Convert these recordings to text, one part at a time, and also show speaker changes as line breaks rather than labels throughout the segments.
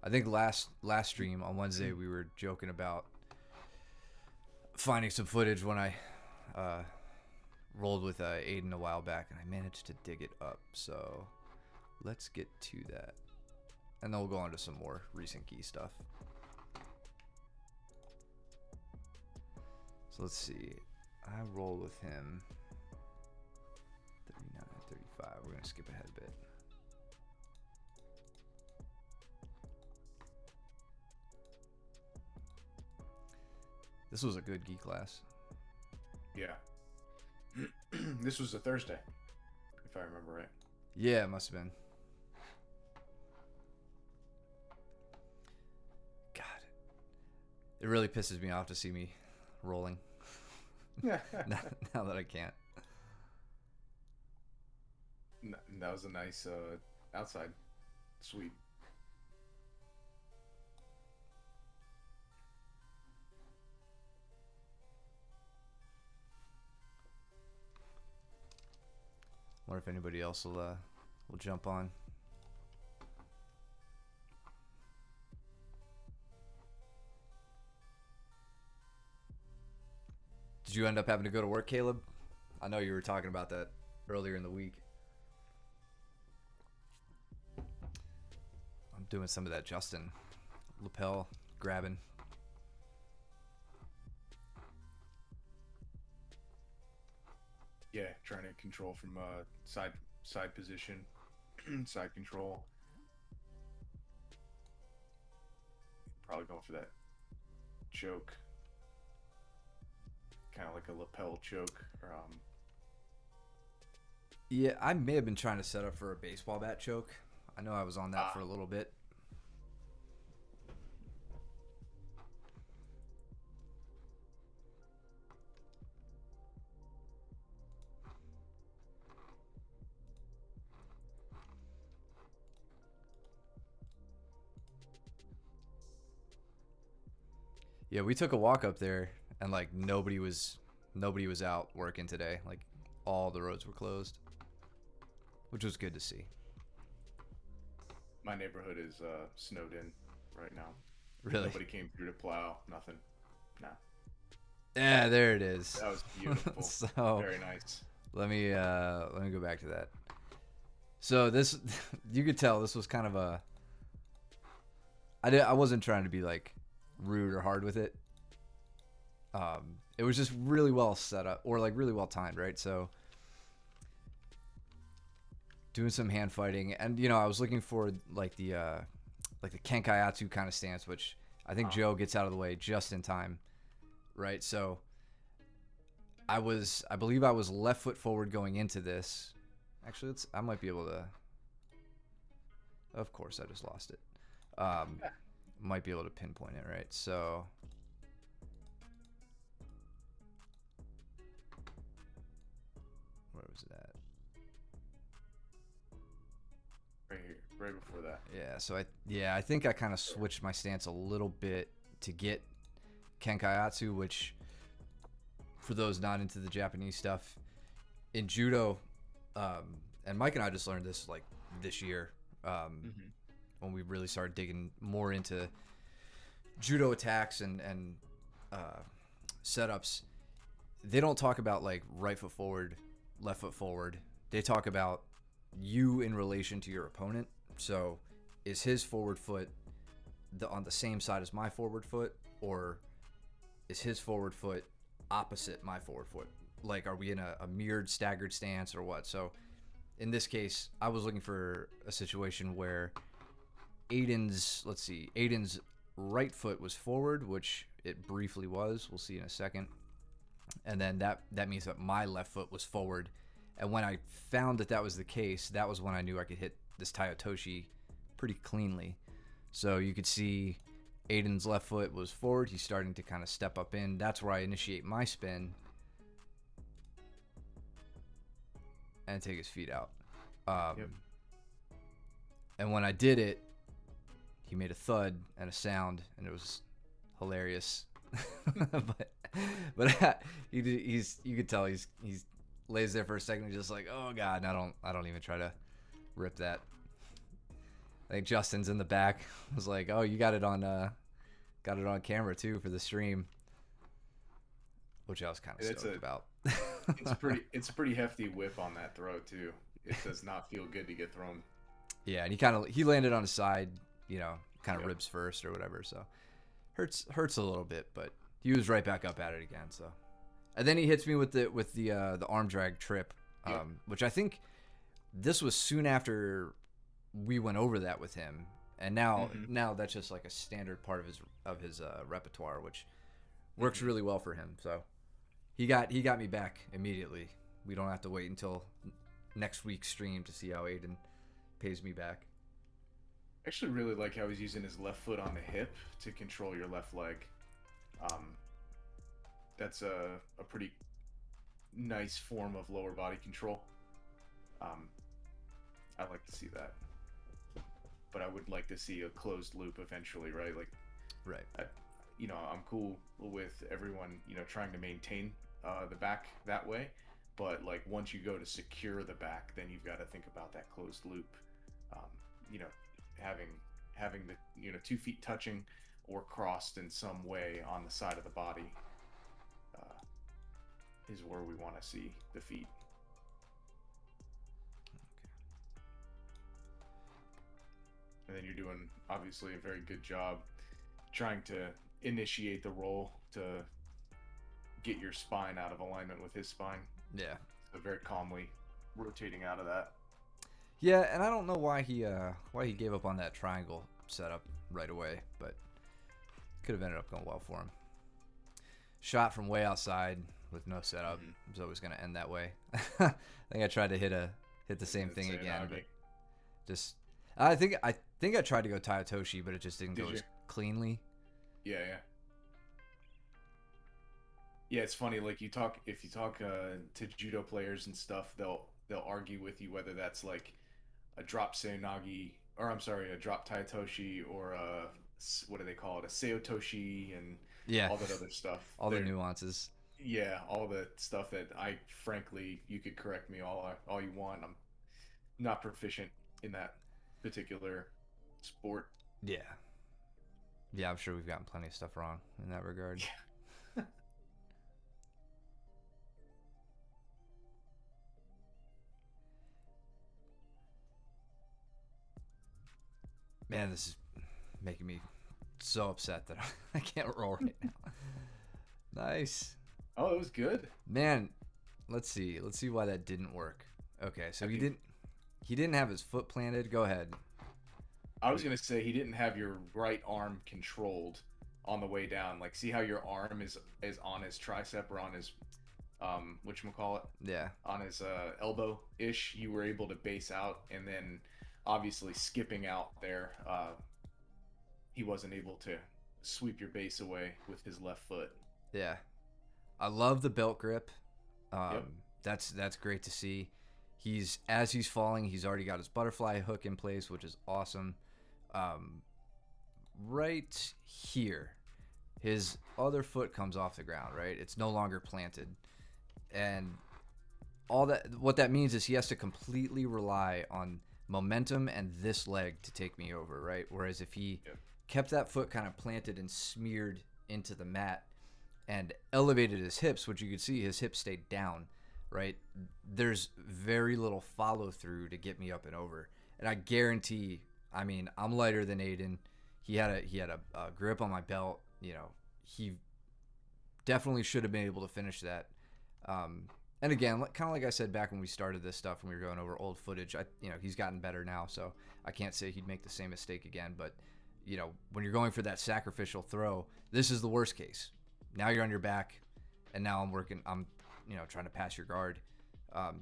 I think last stream on Wednesday we were joking about finding some footage when I rolled with Aiden a while back, and I managed to dig it up. So let's get to that, and then we'll go on to some more recent key stuff. So let's see. I rolled with him 39, 35. We're gonna skip ahead a bit. This was a good gi class.
Yeah. This was a Thursday, if I remember right.
Yeah, it must have been. God, it really pisses me off to see me rolling.
Yeah.
now that I can't.
That was a nice outside sweep.
Wonder if anybody else will jump on. Did you end up having to go to work, Caleb? I know you were talking about that earlier in the week. I'm doing some of that Justin lapel grabbing.
Yeah, trying to control from side position, side control. Probably going for that choke, kind of like a lapel choke.
Yeah, I may have been trying to set up for a baseball bat choke. I know I was on that for a little bit. Yeah, we took a walk up there, and like nobody was out working today. Like all the roads were closed, which was good to see.
My neighborhood is snowed in right now.
Really?
Nobody came through to plow. Nothing. Nah.
Yeah, there it is.
That was beautiful.
So
very nice.
Let me go back to that. So this, you could tell this was kind of a. I wasn't trying to be like rude or hard with it. It was just really well set up, or like really well timed, right? So doing some hand fighting, and you know, I was looking for like the Kenkaiatsu kind of stance, which I think Joe gets out of the way just in time, right? So I believe I was left foot forward going into this. Actually, I might be able to. Of course, I just lost it. Might be able to pinpoint it, right? So where was it at?
Right here, right before that.
Yeah, so I think I kind of switched my stance a little bit to get Kenkaiatsu, which for those not into the Japanese stuff, in judo, and Mike and I just learned this like this year, when we really started digging more into judo attacks and setups. They don't talk about like right foot forward, left foot forward. They talk about you in relation to your opponent. So is his forward foot on the same side as my forward foot, or is his forward foot opposite my forward foot? Like, are we in a mirrored staggered stance or what? So in this case, I was looking for a situation where Aiden's right foot was forward, which it briefly was. We'll see in a second. And then that means that my left foot was forward. And when I found that was the case, that was when I knew I could hit this Tai Otoshi pretty cleanly. So you could see Aiden's left foot was forward. He's starting to kind of step up in. That's where I initiate my spin and take his feet out.
Yep.
And when I did it, he made a thud and a sound, and it was hilarious. but you could tell he's lays there for a second, and just like, oh god, and I don't even try to rip that. I think Justin's in the back. Was like, "Oh, you got it on camera too for the stream," which I was kind of
It's
stoked
a
about.
it's a pretty hefty whip on that throw too. It does not feel good to get thrown.
Yeah, and he landed on his side, kind of
Yep.
ribs first or whatever. So hurts a little bit, but he was right back up at it again. So, and then he hits me with the arm drag trip,
Yep.
which I think this was soon after we went over that with him, and
Hmm.
now that's just like a standard part of his repertoire, which works
Hmm.
really well for him. So he got me back immediately. We don't have to wait until next week's stream to see how Aiden pays me back.
I actually really like how he's using his left foot on the hip to control your left leg. Um, that's a pretty nice form of lower body control. Um, I like to see that, but I would like to see a closed loop eventually, right? Like,
Right.
I, I'm cool with everyone, trying to maintain the back that way, but like once you go to secure the back, then you've got to think about that closed loop. Um, you know, having having the 2 feet touching or crossed in some way on the side of the body uh, is where we want to see the feet. And then you're doing obviously a very good job trying to initiate the roll to get your spine out of alignment with his spine.
Yeah.
So very calmly rotating out of that.
Yeah, and I don't know why he gave up on that triangle setup right away, but could have ended up going well for him. Shot from way outside with no setup.
Mhm.
It was always going to end that way. I think I tried to hit the same thing
Say
again,
Nagi.
but just I think I tried to go tie Otoshi, but it just didn't
Did
go
you?
as cleanly.
Yeah, yeah. Yeah, it's funny. Like if you talk to judo players and stuff, they'll argue with you whether that's like a drop seonagi, or I'm sorry, a drop taitoshi, or what do they call it, a seotoshi, and
Yeah,
all that other stuff.
all the
They're
nuances.
Yeah, all the stuff that I frankly, you could correct me all you want. I'm not proficient in that particular sport.
Yeah. Yeah, I'm sure we've gotten plenty of stuff wrong in that regard. Man, this is making me so upset that I can't roll right now. Nice.
Oh, it was good.
Man, let's see. Let's see why that didn't work. Okay, so
I
he
think
didn't have his foot planted. Go ahead.
I was gonna say he didn't have your right arm controlled on the way down. Like, see how your arm is on his tricep or on his whatchamacallit,
Yeah.
on his elbow ish. You were able to base out, and then obviously skipping out there, he wasn't able to sweep your base away with his left foot.
Yeah. I love the belt grip.
Yep.
That's great to see. He's falling, he's already got his butterfly hook in place, which is awesome. Um, right here, his other foot comes off the ground. Right, it's no longer planted, and what that means is he has to completely rely on momentum and this leg to take me over. Right, whereas if he
Yep.
kept that foot kind of planted and smeared into the mat and elevated his hips, which you could see his hips stayed down, right? There's very little follow through to get me up and over. And I guarantee, I mean, I'm lighter than Aiden. He had a grip on my belt. He definitely should have been able to finish that. And again, kind of like I said back when we started this stuff, when we were going over old footage, he's gotten better now, so I can't say he'd make the same mistake again. But when you're going for that sacrificial throw, this is the worst case. Now you're on your back, and now I'm trying to pass your guard.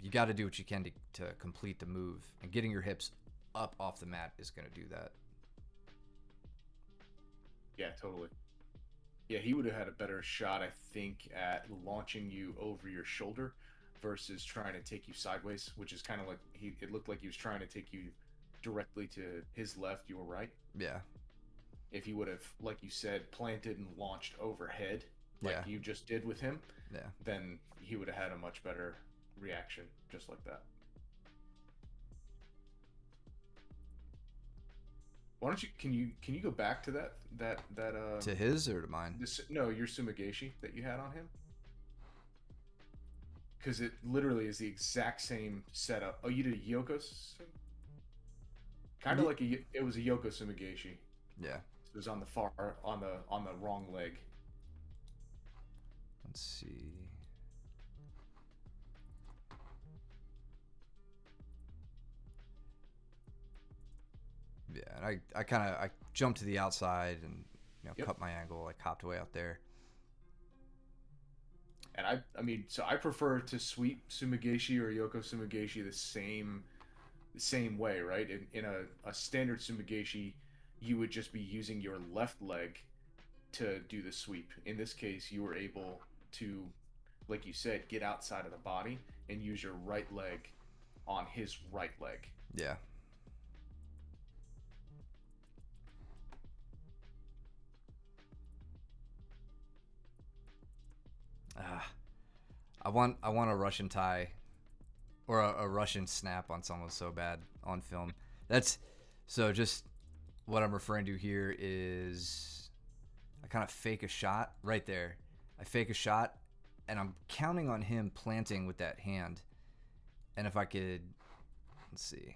You got to do what you can to complete the move, and getting your hips up off the mat is going to do that.
Yeah, totally. Yeah, he would have had a better shot, I think, at launching you over your shoulder versus trying to take you sideways, which is kind of like it looked like he was trying to take you directly to his left, your right.
Yeah.
If he would have, like you said, planted and launched overhead, like
Yeah.
you just did with him,
Yeah.
then he would have had a much better reaction, just like that. Why don't you can you go back to that
To his or to mine?
this no your Sumigashi that you had on him, because it literally is the exact same setup. Oh, you did a Yoko, kind of
Ye-
like it was a Yoko Sumigashi.
Yeah.
It was on the far on the wrong leg.
Let's see. Yeah, and I jumped to the outside and
Yep.
cut my angle, like hopped way out there.
And I mean, so I prefer to sweep Sumigashi or Yoko Sumigashi the same way, right? In a standard Sumigashi, you would just be using your left leg to do the sweep. In this case, you were able to, like you said, get outside of the body and use your right leg on his right leg.
Yeah. Ah, I want a Russian tie or a Russian snap on someone so bad on film. That's so just what I'm referring to here is I kind of fake a shot right there. I fake a shot and I'm counting on him planting with that hand. And if I could, let's see.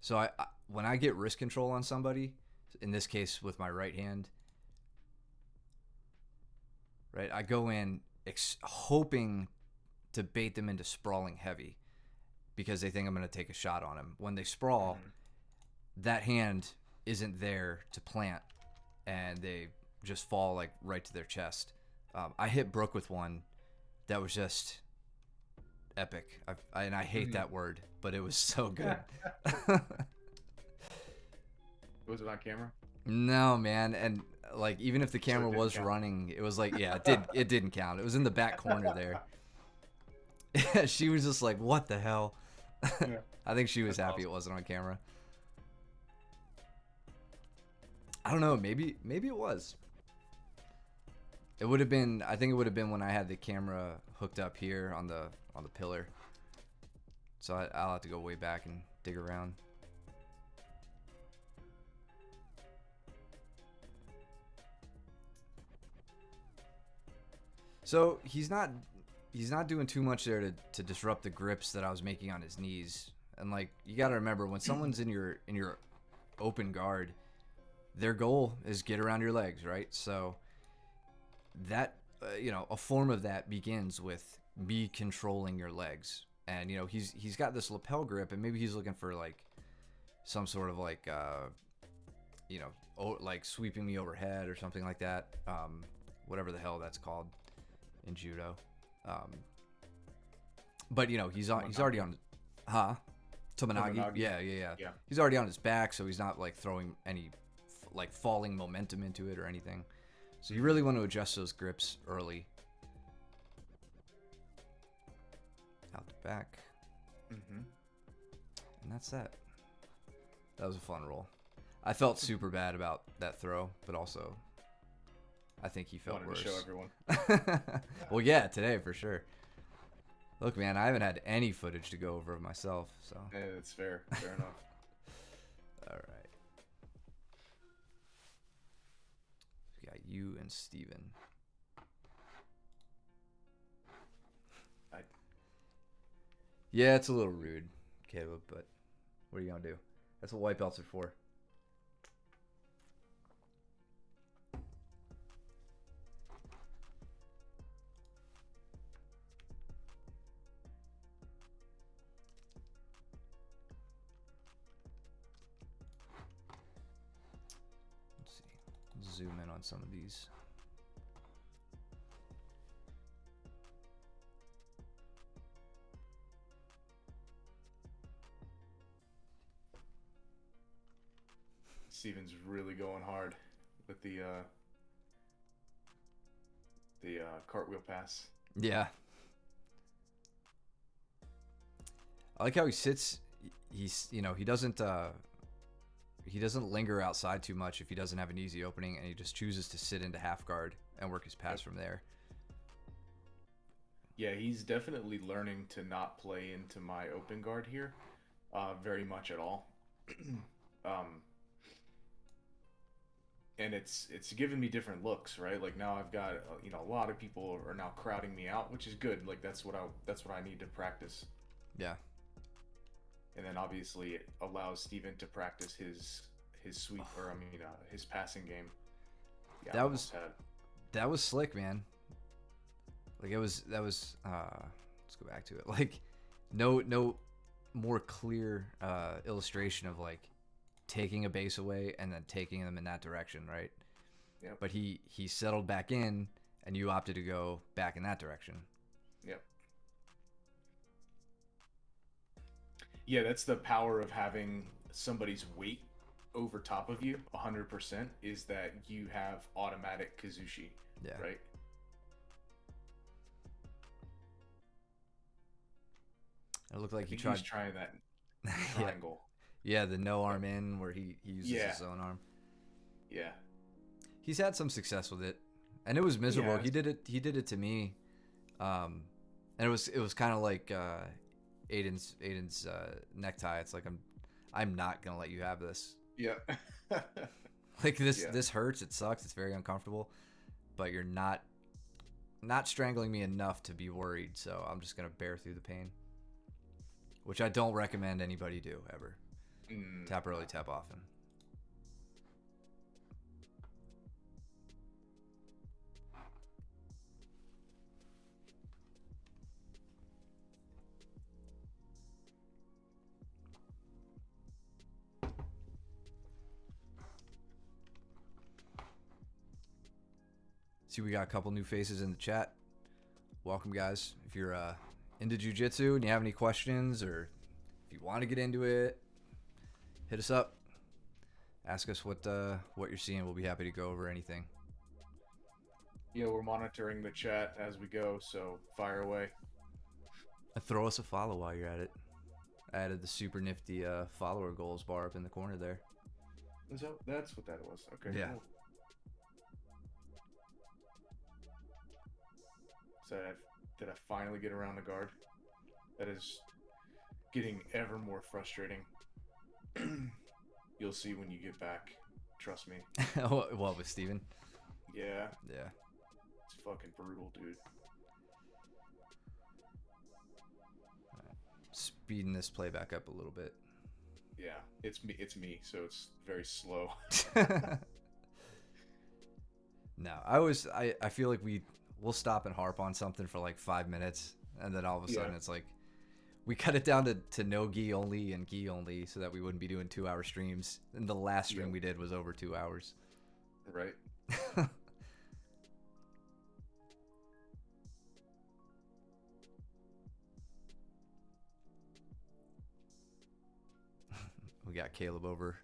So when I get wrist control on somebody, in this case with my right hand, right, I go in hoping to bait them into sprawling heavy because they think I'm going to take a shot on him. When they sprawl, that hand isn't there to plant, and they just fall like right to their chest. I hit Brooke with one that was just epic, and I hate that word, but it was so good.
Was it on camera?
No, man, and like even if the
So it
camera
didn't
was
count.
running, it was like it didn't count. It was in the back corner there. She was just like, "What the hell?"
Yeah.
I think she was
That's
happy
awesome.
it wasn't on camera. I don't know. Maybe it was. It would have been. I think it would have been when I had the camera hooked up here on the pillar. So I'll have to go way back and dig around. So he's not doing too much there to disrupt the grips that I was making on his knees. And like you got to remember when someone's in your open guard, their goal is get around your legs, right? So that a form of that begins with me controlling your legs. And he's got this lapel grip, and maybe he's looking for like some sort of like like sweeping me overhead or something like that. Whatever the hell that's called in judo. But he's already on, huh? Tomonagi.
Tomonagi.
Yeah.
Yeah.
He's already on his back, so he's not like throwing any like falling momentum into it or anything. So you really want to adjust those grips early. Out the back. And that's that. That was a fun roll. I felt super bad about that throw, but also I think he felt
Wanted
worse.
to show everyone.
Well, yeah, today for sure. Look, man, I haven't had any footage to go over of myself, so.
Yeah, that's fair. Fair enough.
All right. We got you and Steven. Yeah, it's a little rude, Caleb, but what are you going to do? That's what white belts are for. Let's see. Zoom in on some of these.
Steven's really going hard with the cartwheel pass.
Yeah. I like how he sits. He's he doesn't linger outside too much if he doesn't have an easy opening, and he just chooses to sit into half guard and work his pass from there.
Yeah, he's definitely learning to not play into my open guard here, very much at all. um, and it's given me different looks, right? Like now I've got a lot of people are now crowding me out, which is good. Like that's what I need to practice.
Yeah.
And then obviously it allows Steven to practice his sweep, or I mean his passing game. Yeah, I
That was
almost had.
that was slick, man. Like let's go back to it. Like no more clear illustration of like taking a base away and then taking them in that direction, right?
Yep.
But he settled back in, and you opted to go back in that direction.
Yep. Yeah, that's the power of having somebody's weight over top of you 100%, is that you have automatic Kazushi,
Yeah.
right?
It looked like
I
he
think
tried
he's trying that
yeah.
triangle.
Yeah, the no arm in where he uses his own arm.
Yeah.
He's had some success with it, and it was miserable.
Yeah.
He did it to me, and it was kind of like Aiden's necktie. It's like I'm not gonna let you have this.
Yeah.
Like this
Yeah.
this hurts. It sucks. It's very uncomfortable, but you're not strangling me enough to be worried. So I'm just gonna bear through the pain, which I don't recommend anybody do ever. Tap early, tap often. See, we got a couple new faces in the chat. Welcome, guys. If you're into jiu-jitsu and you have any questions, or if you want to get into it, hit us up. Ask us what you're seeing. We'll be happy to go over anything.
Yeah, we're monitoring the chat as we go, so fire away.
And throw us a follow while you're at it. I added the super nifty follower goals bar up in the corner there.
That's what that was. Okay.
Yeah.
Cool. So did I finally get around the guard? That is getting ever more frustrating. You'll see when you get back. Trust me.
What, with Steven?
Yeah.
Yeah.
It's fucking brutal, dude.
Speeding this playback up a little bit.
Yeah, it's me, so it's very slow.
No, I feel like we'll stop and harp on something for like 5 minutes, and then all of a sudden it's like we cut it down to no gi only and gi only, so that we wouldn't be doing 2-hour streams. And the last stream we did was over 2 hours.
Right.
We got Caleb over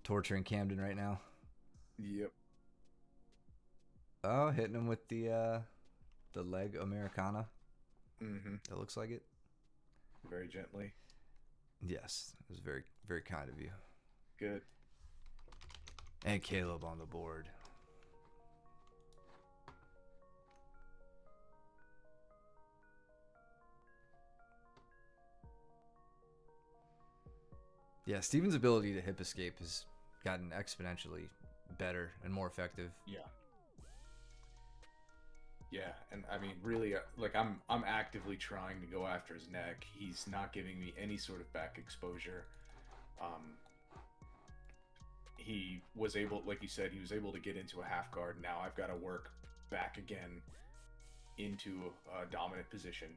torturing Camden right now.
Yep.
Oh, hitting him with the leg Americana.
Mm-hmm.
That looks like it.
Very gently.
Yes, it was very, very kind of you.
Good.
And Caleb on the board. Yeah, Steven's ability to hip escape has gotten exponentially better and more effective.
Yeah. Yeah, and I mean, really, like I'm actively trying to go after his neck. He's not giving me any sort of back exposure. He was able, like you said, he was able to get into a half guard. Now I've got to work back again into a dominant position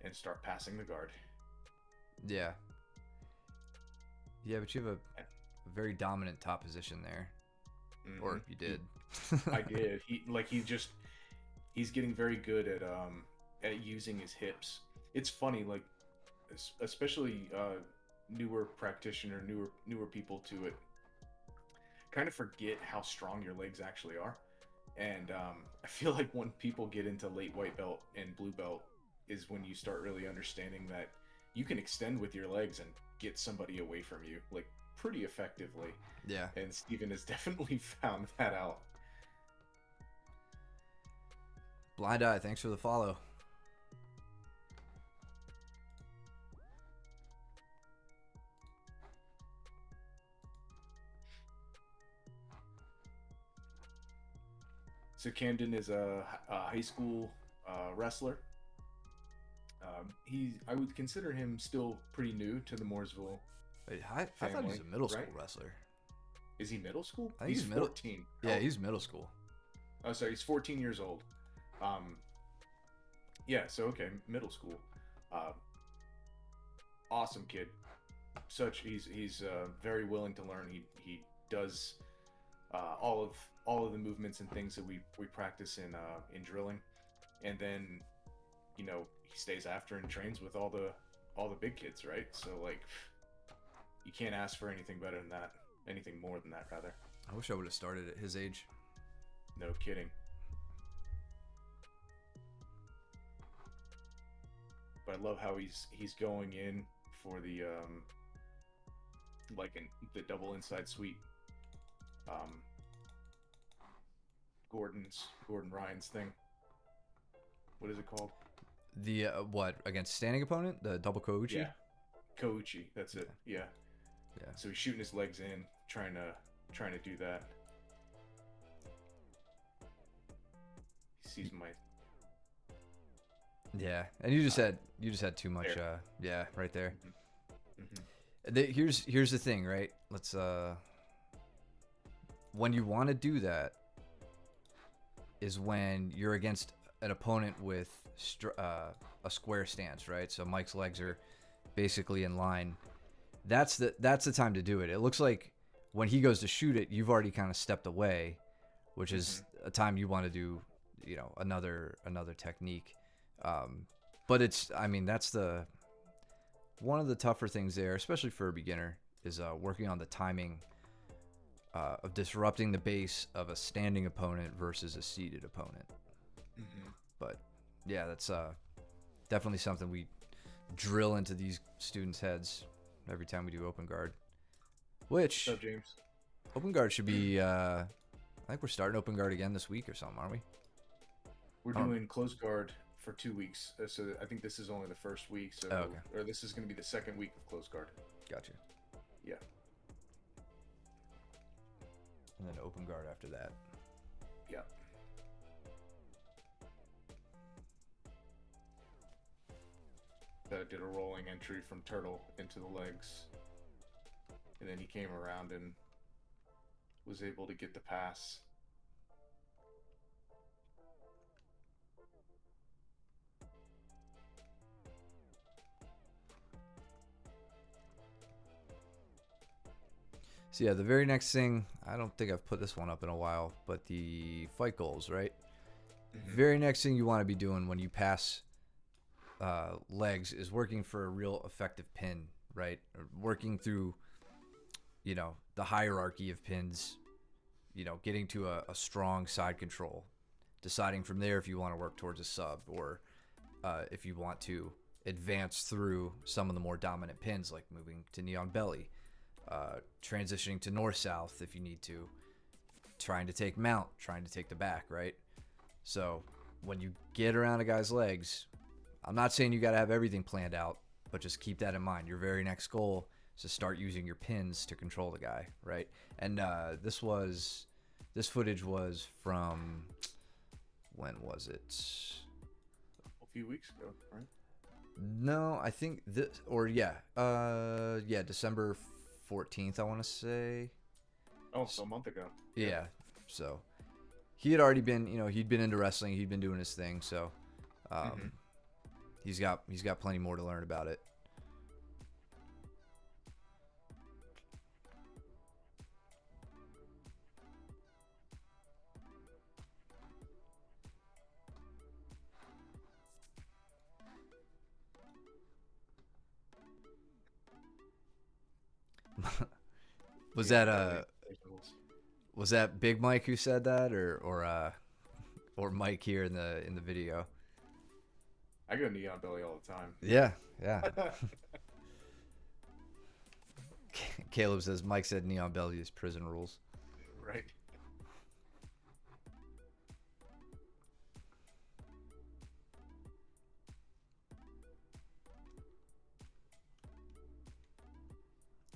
and start passing the guard.
Yeah. Yeah, but you have a very dominant top position there. Mm-hmm. Or you did.
I did. He's getting very good at using his hips. It's funny, like especially newer practitioner, newer people to it, kind of forget how strong your legs actually are. And I feel like when people get into late white belt and blue belt is when you start really understanding that you can extend with your legs and get somebody away from you, like, pretty effectively.
Yeah.
And Steven has definitely found that out.
Blind Eye, thanks for the follow.
So Camden is a high school wrestler. I would consider him still pretty new to the Mooresville
Wait, I thought he was
family,
a middle
right?
school wrestler.
Is he middle school?
I think
He's
he's middle.
14.
Yeah,
Oh,
he's middle school.
oh, sorry, he's 14 years old. Um, yeah, so okay, middle school. Uh, awesome kid. He's very willing to learn. He does all of the movements and things that we practice in drilling, and then he stays after and trains with all the big kids, right? So like you can't ask for anything better than that, anything more than that rather.
I wish I would have started at his age.
No kidding. But I love how he's going in for the the double inside sweep. Gordon Ryan's thing. What is it called?
The what against standing opponent? The double Kouchi?
Yeah, Kouchi. That's it. Yeah.
Yeah.
So he's shooting his legs in, trying to do that. He sees my.
Yeah, and you just had too much. Yeah, right there.
Mm-hmm.
Here's the thing, right? Let's when you want to do that is when you're against an opponent with a square stance, right? So Mike's legs are basically in line. That's the time to do it. It looks like when he goes to shoot it, you've already kind of stepped away, which is a time you want to do, another technique. But that's one of the tougher things there, especially for a beginner, is working on the timing of disrupting the base of a standing opponent versus a seated opponent.
Mm-hmm.
But yeah, that's definitely something we drill into these students' heads every time we do open guard. Which
What's up, James?
open guard should be. I think we're starting open guard again this week or something, aren't we?
We're doing close guard for 2 weeks, so I think this is only the first week. So,
okay.
Or this is going to be the second week of close guard.
Gotcha.
Yeah.
And then open guard after that.
Yeah. Did a rolling entry from turtle into the legs, and then he came around and was able to get the pass.
So yeah, the very next thing, I don't think I've put this one up in a while, but the fight goals, right?
Mm-hmm.
Very next thing you want to be doing when you pass legs is working for a real effective pin, right? Or working through, the hierarchy of pins, getting to a strong side control, deciding from there if you want to work towards a sub or if you want to advance through some of the more dominant pins, like moving to neon belly, transitioning to north-south if you need to, trying to take mount, trying to take the back, right? So when you get around a guy's legs, I'm not saying you got to have everything planned out, but just keep that in mind. Your very next goal is to start using your pins to control the guy, right? And this footage was from, when was it?
A few weeks ago, right?
No, I think December 14th, I want to say.
Oh, so a month ago.
Yeah. So he had already been, he'd been into wrestling. He'd been doing his thing. So he's got plenty more to learn about it. Was that Big Mike who said that, or Mike here in the video?
I go neon belly all the time.
Yeah. Caleb says Mike said neon belly is prison rules.
Right.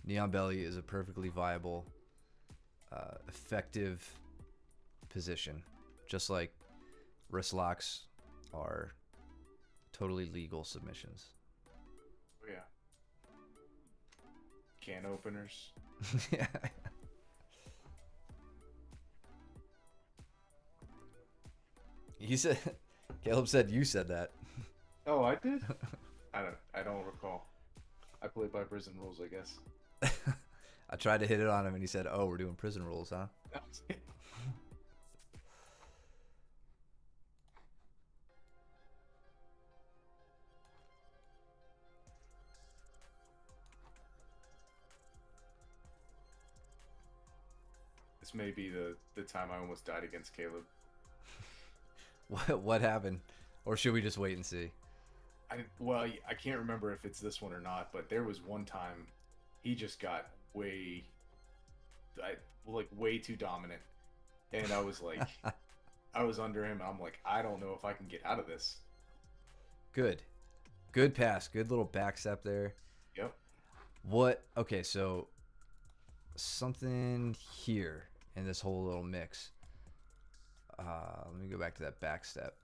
Neon belly is a perfectly viable, effective position just like wrist locks are totally legal submissions.
Oh, yeah. Can openers.
Yeah. He said, Caleb said you said that.
Oh, I did? I don't recall. I play by prison rules, I guess.
I tried to hit it on him and he said, "Oh, we're doing prison rules, huh?"
This may be the time I almost died against Caleb.
What happened? Or should we just wait and see?
Well, I can't remember if it's this one or not, but there was one time he just got way too dominant, and I was like, I was under him, and I'm like, I don't know if I can get out of this.
Good pass. Good little back step there.
Yep.
What? Okay, so something here in this whole little mix. Let me go back to that back step.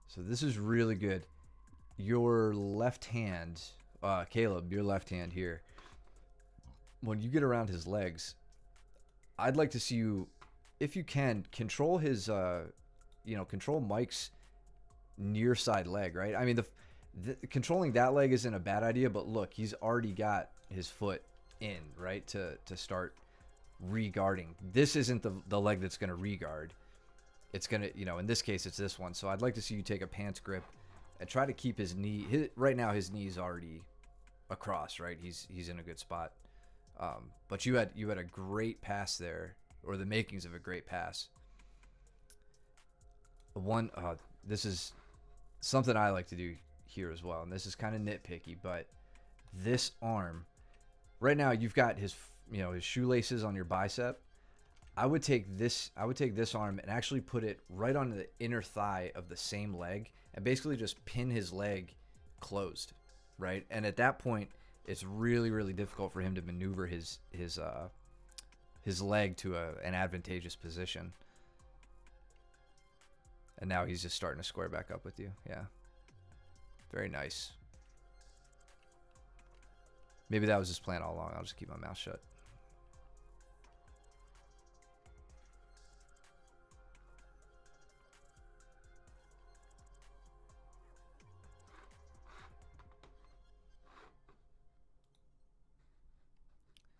So this is really good. Your left hand, Caleb, your left hand here. When you get around his legs, I'd like to see you, if you can, control his, control Mike's near side leg, right? I mean, controlling that leg isn't a bad idea, but look, he's already got his foot in, right, to start re-guarding. This isn't the leg that's going to re-guard. It's going to, in this case, it's this one. So I'd like to see you take a pants grip and try to keep his knee. Right now, his knee's already across, right? He's in a good spot. But you had a great pass there, or the makings of a great pass. This is something I like to do here as well, and this is kind of nitpicky, but this arm, right now you've got his shoelaces on your bicep. I would take this arm and actually put it right on the inner thigh of the same leg and basically just pin his leg closed, right? And at that point, it's really, really difficult for him to maneuver his leg to an advantageous position. And now he's just starting to square back up with you. Yeah. Very nice. Maybe that was his plan all along. I'll just keep my mouth shut.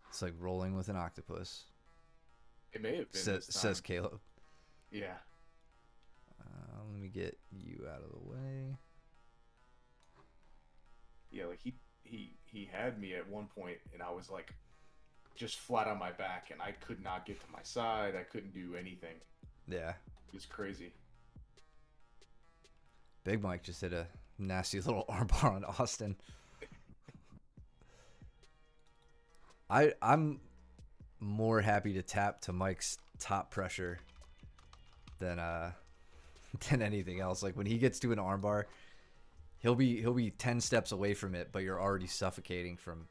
It's like rolling with an octopus.
It may have been
says Caleb.
Yeah.
Let me get you out of the way.
Yeah, like he had me at one point, and I was like just flat on my back, and I could not get to my side. I couldn't do anything.
Yeah.
It was crazy.
Big Mike just hit a nasty little armbar on Austin. I'm more happy to tap to Mike's top pressure than anything else. Like when he gets to an armbar, he'll be 10 steps away from it, but you're already suffocating from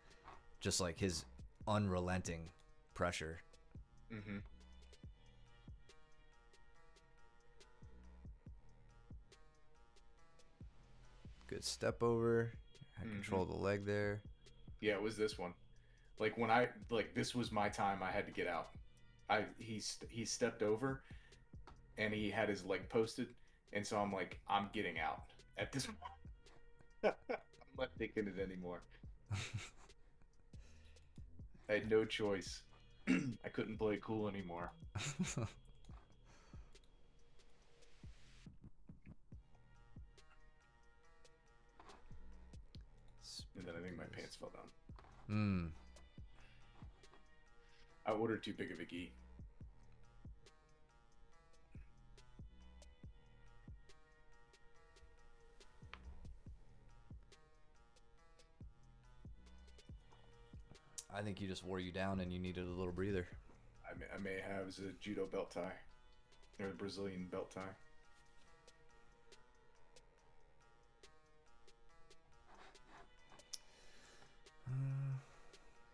just like his unrelenting pressure.
Mm-hmm.
Good step over. I control the leg there.
Yeah, it was this one. Like when this was my time. I had to get out. He stepped over, and he had his leg posted, and so I'm like, I'm getting out at this point. I'm not taking it anymore. I had no choice. I couldn't play cool anymore. And then I think my pants fell down. I ordered too big of a gi.
I think he just wore you down and you needed a little breather.
I may have a judo belt tie. Or a Brazilian belt tie.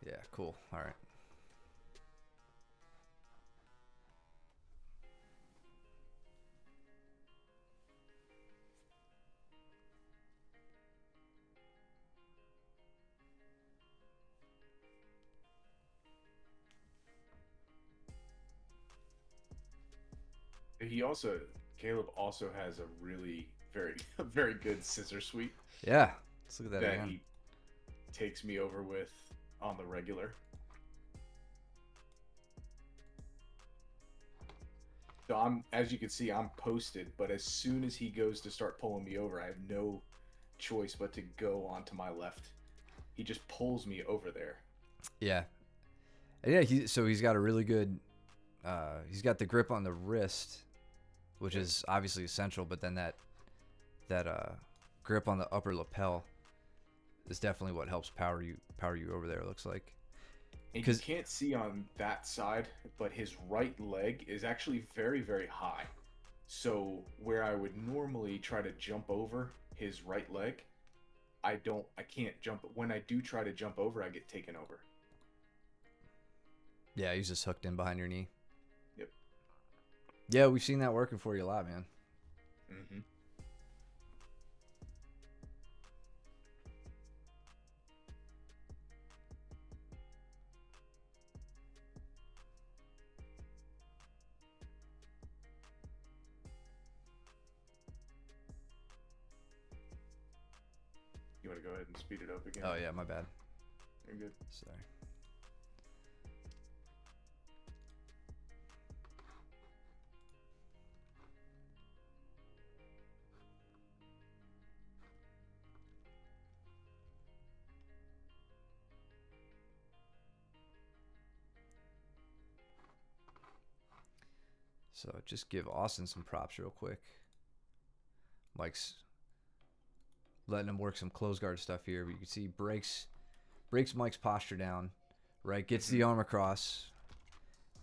Yeah, cool. All right.
He also Caleb also has a really very very good scissor sweep
Yeah. Let's look at that
that
again.
he takes me over with on the regular. So I'm, as you can see, I'm posted, but as soon as he goes to start pulling me over, I have no choice but to go onto my left. He just pulls me over there.
Yeah. And yeah, so he's got a really good he's got the grip on the wrist, which
Yep.
is obviously essential, but then that grip on the upper lapel is definitely what helps power you over there, it looks like.
And you
Cuz
can't see on that side, but his right leg is actually very, very high. So where I would normally try to jump over his right leg, I can't jump. When I do try to jump over, I get taken over.
yeah, he's just hooked in behind your knee.
Yep.
Yeah, we've seen that working for you a lot, man.
Mm-hmm. You want to go ahead and speed it up again?
Oh yeah, my bad.
You're good.
Sorry. So just give Austin some props real quick. Mike's letting him work some close guard stuff here, but you can see breaks Mike's posture down, right? Gets the arm across,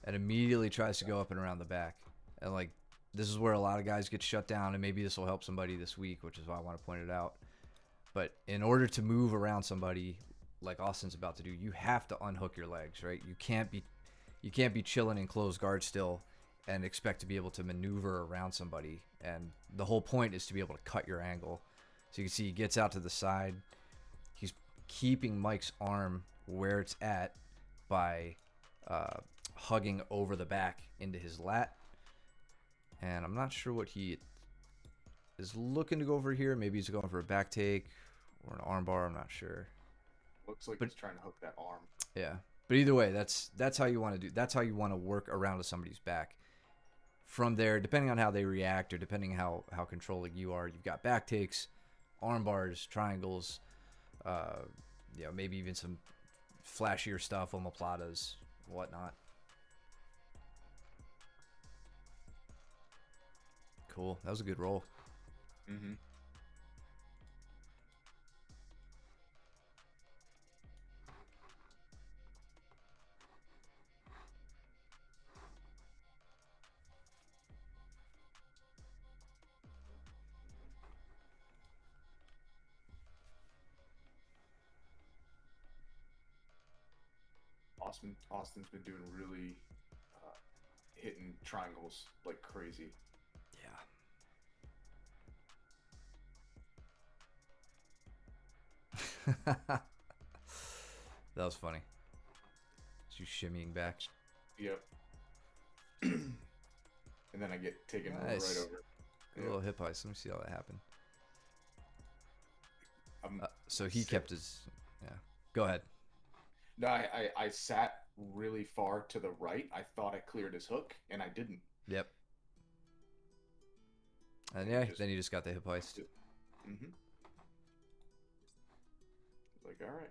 and immediately tries to go up and around the back. And like this is where a lot of guys get shut down, and maybe this will help somebody this week, which is why I want to point it out. But in order to move around somebody like Austin's about to do, you have to unhook your legs, right? You can't be chilling in closed guard still and expect to be able to maneuver around somebody. And the whole point is to be able to cut your angle. So you can see he gets out to the side. He's keeping Mike's arm where it's at by hugging over the back into his lat. And I'm not sure what he is looking to go over here. Maybe he's going for a back take or an arm bar. I'm not sure.
Looks like
But
he's trying to hook that arm.
yeah. But either way, that's how you want to do. That's how you want to work around to somebody's back. From there, depending on how they react or depending how controlling you are, you've got back takes, arm bars, triangles, maybe even some flashier stuff, omoplatas, whatnot. Cool. That was a good roll.
Mm-hmm. Austin's been doing really hitting triangles like crazy.
Yeah. That was funny. You shimmying back.
Yep. And then I get taken
Nice.
right over.
Good little hip heist. Let me see how that happened.
I'm
So he
sick.
kept his. Yeah. Go ahead.
No, I sat really far to the right. I thought I cleared his hook, and I didn't.
Yep. And
And
yeah,
just-
then you just got the hip heist.
Mm-hmm. Like, all right.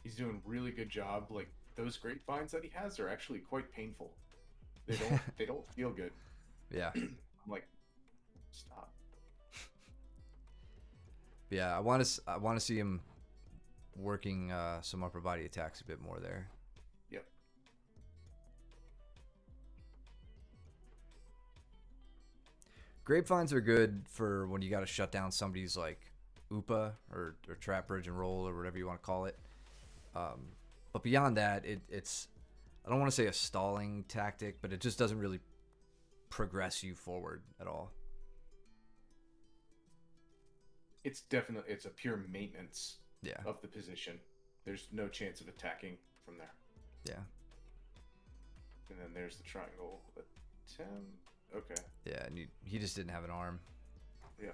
He's doing a really good job. Like those grapevines that he has are actually quite painful. They don't feel good.
Yeah.
I'm like, stop.
Yeah, I want to see him working some upper body attacks a bit more there.
Yep.
Grapevines are good for when you got to shut down somebody's like UPA or trap bridge and roll or whatever you want to call it. But beyond that, it's I don't want to say a stalling tactic, but it just doesn't really progress you forward at all.
It's a pure maintenance of the position. There's no chance of attacking from there.
Yeah.
And then there's the triangle attempt. Okay.
Yeah, and he just didn't have an arm.
Yeah.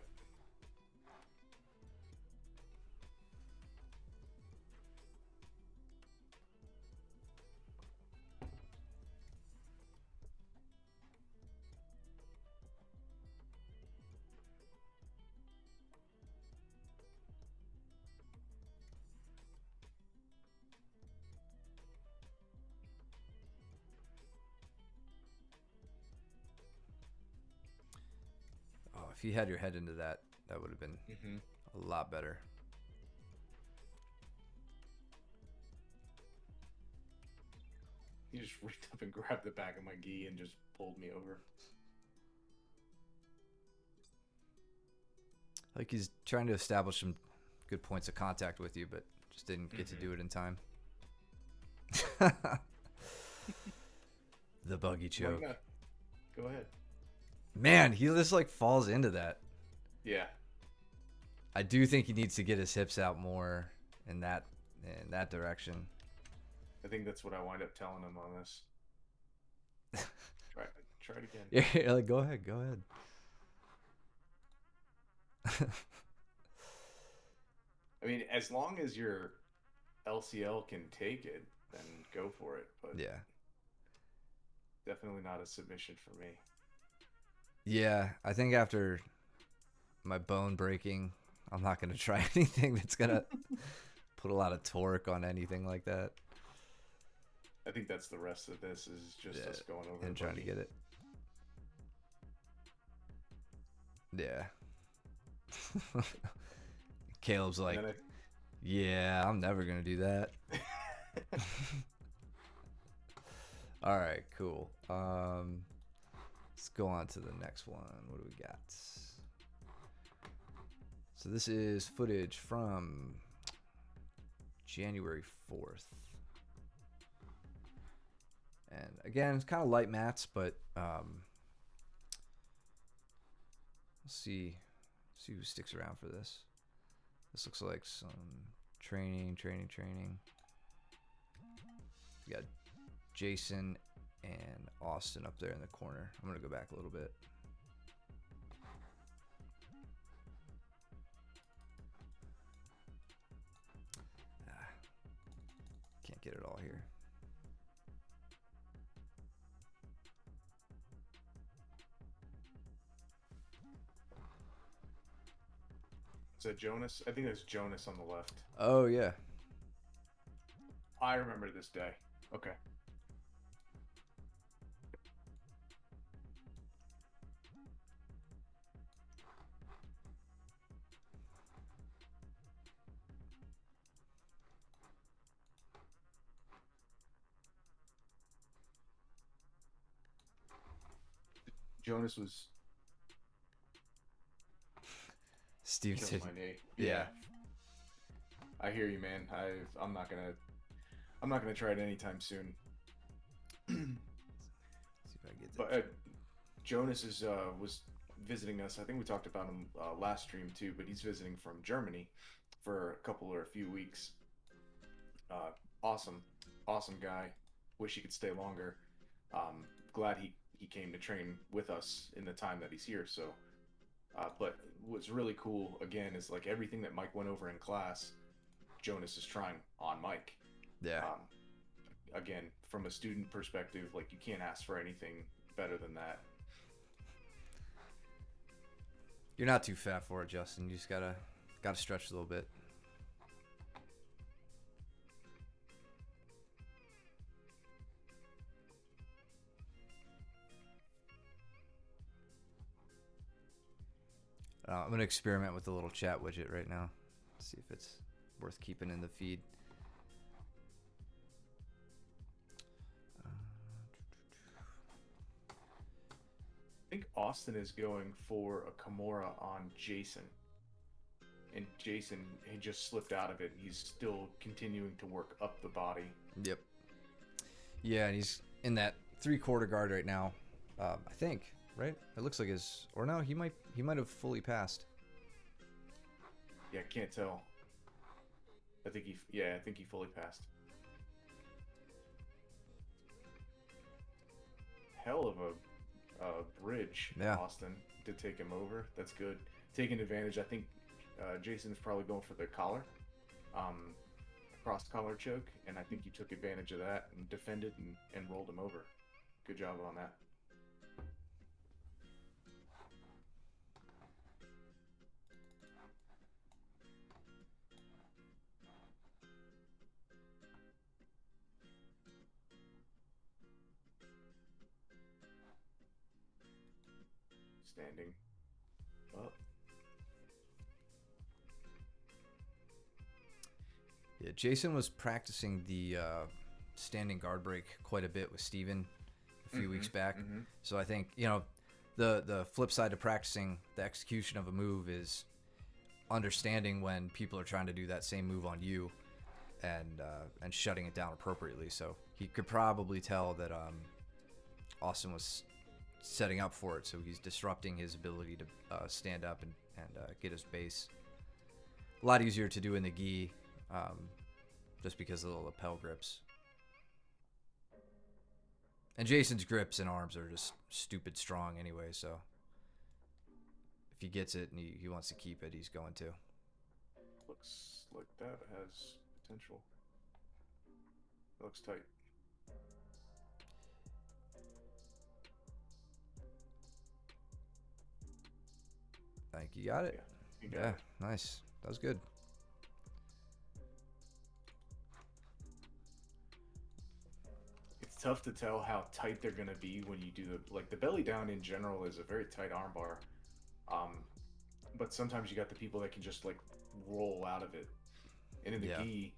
Oh, if you had your head into that, that would have been a lot better.
He just reached up and grabbed the back of my gi and just pulled me over.
Like he's trying to establish some good points of contact with you, but just didn't get to do it in time. The buggy choke.
Go ahead.
Man, he just like falls into that.
Yeah.
I do think he needs to get his hips out more in that direction.
I think that's what I wind up telling him on this. Try it again.
Yeah, you're like, go ahead.
I mean, as long as your LCL can take it, then go for it. But
yeah,
definitely not a submission for me.
Yeah, I think after my bone breaking, I'm not going to try anything that's going to put a lot of torque on anything like that.
I think that's the rest of this is just us going over
and trying to get it. Yeah. Caleb's like, yeah, I'm never going to do that. All right, cool. Let's go on to the next one. What do we got? So this is footage from January 4th. And again, it's kind of light mats, but let's see who sticks around for this. This looks like some training. We got Jason and Austin up there in the corner. I'm gonna go back a little bit. Can't get it all here.
Is that Jonas? I think there's Jonas on the left.
Oh yeah.
I remember this day. Okay. Jonas was
Steve said,
my knee.
Yeah.
I hear you, man. I'm not gonna try it anytime soon.
See if I get that.
But Jonas was visiting us. I think we talked about him last stream too. But he's visiting from Germany for a few weeks. Awesome guy. Wish he could stay longer. Glad he came to train with us in the time that he's here. So, but what's really cool again is like everything that Mike went over in class, Jonas is trying on Mike.
Yeah.
Again, from a student perspective, like you can't ask for anything better than that.
You're not too fat for it, Justin. You just gotta stretch a little bit. I'm gonna experiment with the little chat widget right now. See if it's worth keeping in the feed.
I think Austin is going for a Kimura on Jason. And Jason, he just slipped out of it. He's still continuing to work up the body.
Yep. Yeah, and he's in that 3/4 guard right now. I think. right? It looks like his, or no, he might have fully passed.
Yeah, can't tell. I think he fully passed. Hell of a bridge,
Yeah.
Austin, to take him over. That's good. Taking advantage. I think Jason's probably going for the collar, cross collar choke, and I think you took advantage of that and defended and rolled him over. Good job on that. Standing up.
Yeah, Jason was practicing the standing guard break quite a bit with Steven a few weeks back. So I think, the flip side to practicing the execution of a move is understanding when people are trying to do that same move on you and shutting it down appropriately. So he could probably tell that Austin was setting up for it, so he's disrupting his ability to stand up and get his base. A lot easier to do in the gi, just because of the lapel grips. And Jason's grips and arms are just stupid strong anyway, so if he gets it and he wants to keep it, he's going to.
Looks like that has potential. It looks tight.
I think you got it.
Yeah, you got it.
Nice. That was good.
It's tough to tell how tight they're gonna be when you do the belly down in general is a very tight armbar. But sometimes you got the people that can just like roll out of it. And in the gi,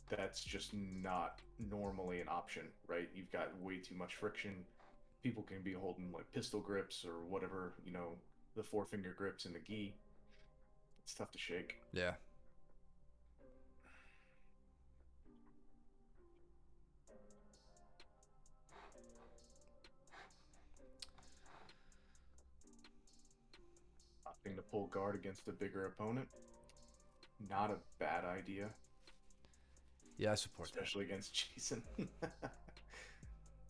that's just not normally an option, right? You've got way too much friction. People can be holding like pistol grips or whatever, the 4-finger grips in the gi. It's tough to shake.
Yeah.
Opting to pull guard against a bigger opponent. Not a bad idea.
Yeah, I support that.
Especially against Jason.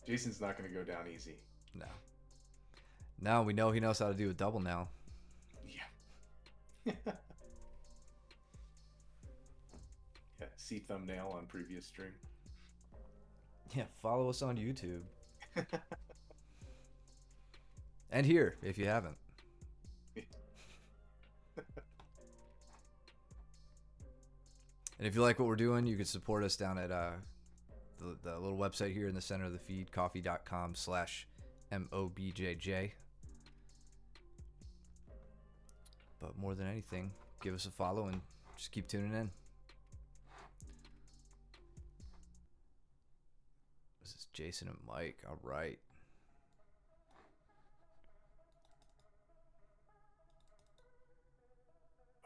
Jason's not going to go down easy.
No. Now we know he knows how to do a double now.
Yeah. Yeah, see thumbnail on previous stream.
Yeah, follow us on YouTube. And here, if you haven't. And if you like what we're doing, you can support us down at the little website here in the center of the feed, coffee.com/MOBJJ. But more than anything, give us a follow and just keep tuning in. This is Jason and Mike. All right.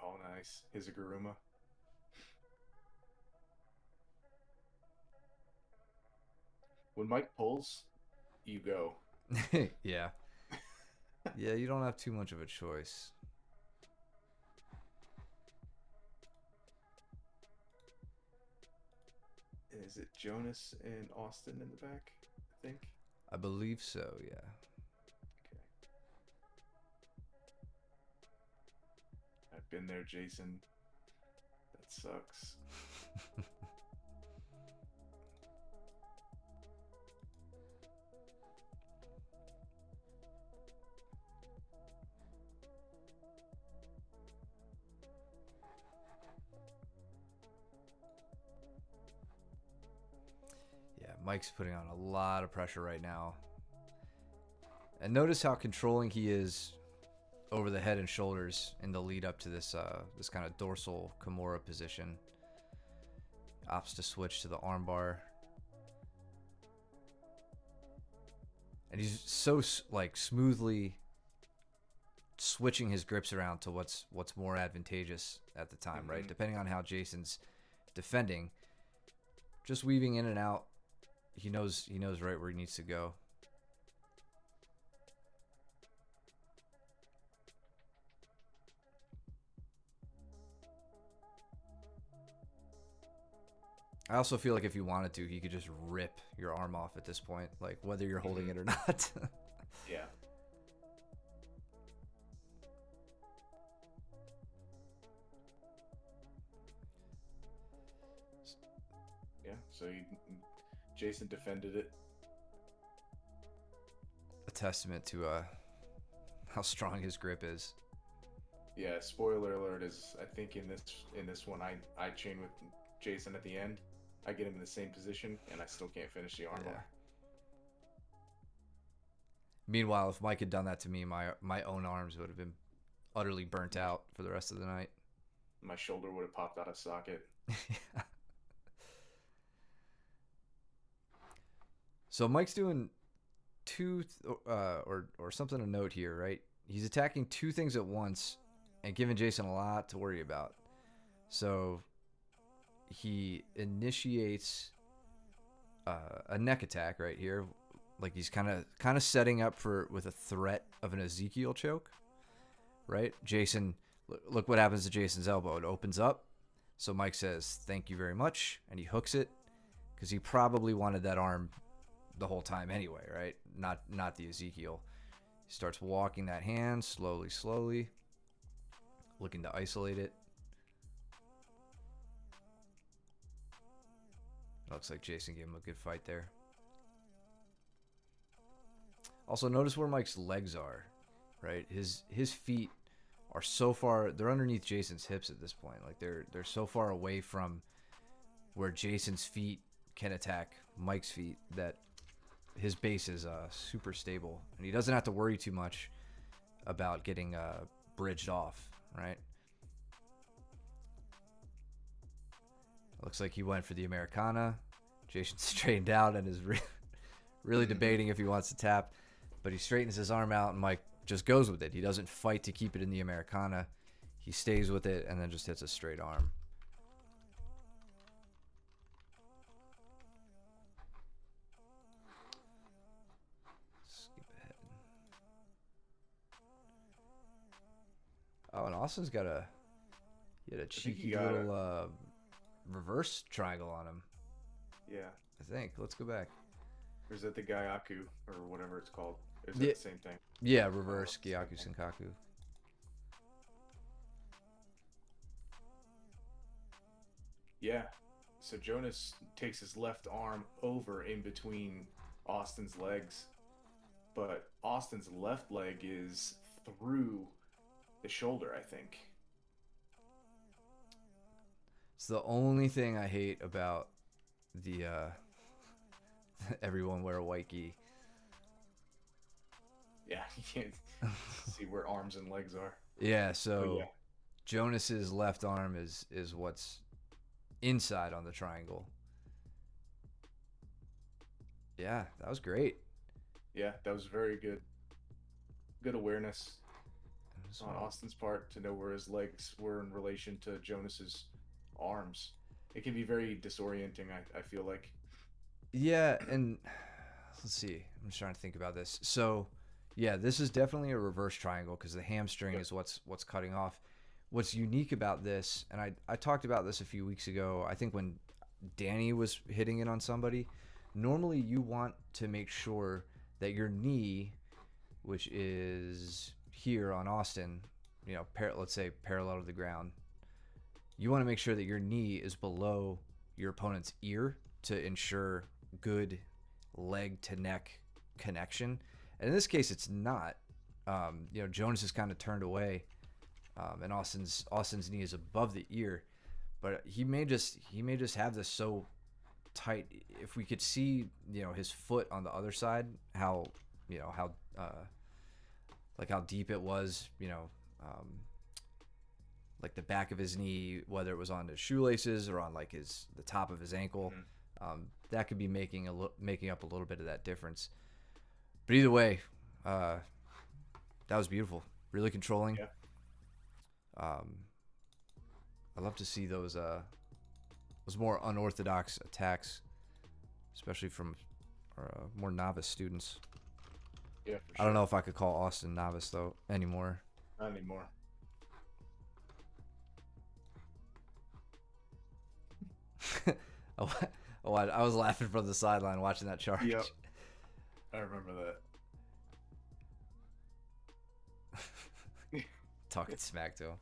Oh, nice. Hizaguruma. When Mike pulls, you go.
Yeah. Yeah, you don't have too much of a choice.
Is it Jonas and Austin in the back, I think?
I believe so, yeah.
Okay. I've been there, Jason. That sucks.
Mike's putting on a lot of pressure right now. And notice how controlling he is over the head and shoulders in the lead up to this this kind of dorsal Kimura position. Opts to switch to the armbar. And he's so like smoothly switching his grips around to what's more advantageous at the time, right? Depending on how Jason's defending, just weaving in and out. He knows right where he needs to go. I also feel like if he wanted to, he could just rip your arm off at this point, like whether you're holding it or not.
Yeah. Yeah. So Jason defended it.
A testament to how strong his grip is.
Yeah. Spoiler alert is I think in this one I chain with Jason at the end. I get him in the same position and I still can't finish the armbar.
Yeah. Meanwhile, if Mike had done that to me, my own arms would have been utterly burnt out for the rest of the night.
My shoulder would have popped out of socket.
Yeah. So Mike's doing two or something to note here, right? He's attacking two things at once and giving Jason a lot to worry about. So he initiates a neck attack right here, like he's kind of setting up with a threat of an Ezekiel choke, right? Jason, look what happens to Jason's elbow. It opens up. So Mike says, "Thank you very much," and he hooks it because he probably wanted that arm the whole time anyway, right? Not the Ezekiel. He starts walking that hand slowly, looking to isolate it. Looks like Jason gave him a good fight there. Also, notice where Mike's legs are, right? His feet are so far, they're underneath Jason's hips at this point. Like they're so far away from where Jason's feet can attack Mike's feet that his base is super stable, and he doesn't have to worry too much about getting bridged off, right? Looks like he went for the Americana. Jason straightened out and is really debating if he wants to tap, but he straightens his arm out, and Mike just goes with it. He doesn't fight to keep it in the Americana. He stays with it and then just hits a straight arm. Skip ahead. Oh, and Austin's got a cheeky little reverse triangle on him.
Yeah.
I think. Let's go back.
Or is it the Gyaku or whatever it's called? Is it the same thing?
Yeah, reverse Gyaku Senkaku.
Yeah. So Jonas takes his left arm over in between Austin's legs, but Austin's left leg is through the shoulder, I think.
It's the only thing I hate about the everyone wear a white gi.
Yeah, you can't see where arms and legs are.
Yeah, so
Oh, yeah.
Jonas's left arm is what's inside on the triangle. Yeah, that was great.
Yeah, that was very good. Good awareness on Austin's part to know where his legs were in relation to Jonas's arms. It can be very disorienting, I feel like.
Yeah, and let's see. I'm just trying to think about this. So, yeah, this is definitely a reverse triangle because the hamstring is what's cutting off. What's unique about this, and I talked about this a few weeks ago, I think when Danny was hitting it on somebody, normally you want to make sure that your knee, which is here on Austin, you know, let's say parallel to the ground, you want to make sure that your knee is below your opponent's ear to ensure good leg to neck connection. And in this case, it's not. You know, Jonas is kind of turned away, and Austin's knee is above the ear, but he may just have this so tight. If we could see, you know, his foot on the other side, how deep it was, you know, like the back of his knee, whether it was on his shoelaces or on like the top of his ankle, that could be making up a little bit of that difference. But either way, that was beautiful. Really controlling.
Yeah.
I love to see those more unorthodox attacks, especially from more novice students.
Yeah, for sure.
I don't know if I could call Austin novice though anymore.
Not anymore.
Oh, oh, I was laughing from the sideline watching that charge.
Yep, I remember that.
Talking smack to him.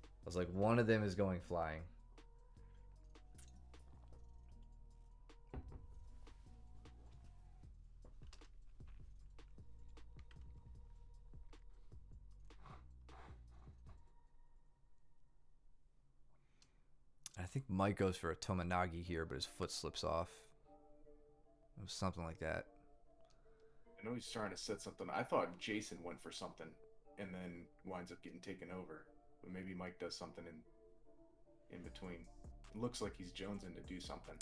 I was like, one of them is going flying. I think Mike goes for a Tomonagi here, but his foot slips off. It was something like that.
I know he's trying to set something. I thought Jason went for something and then winds up getting taken over. But maybe Mike does something in between. It looks like he's jonesing to do something.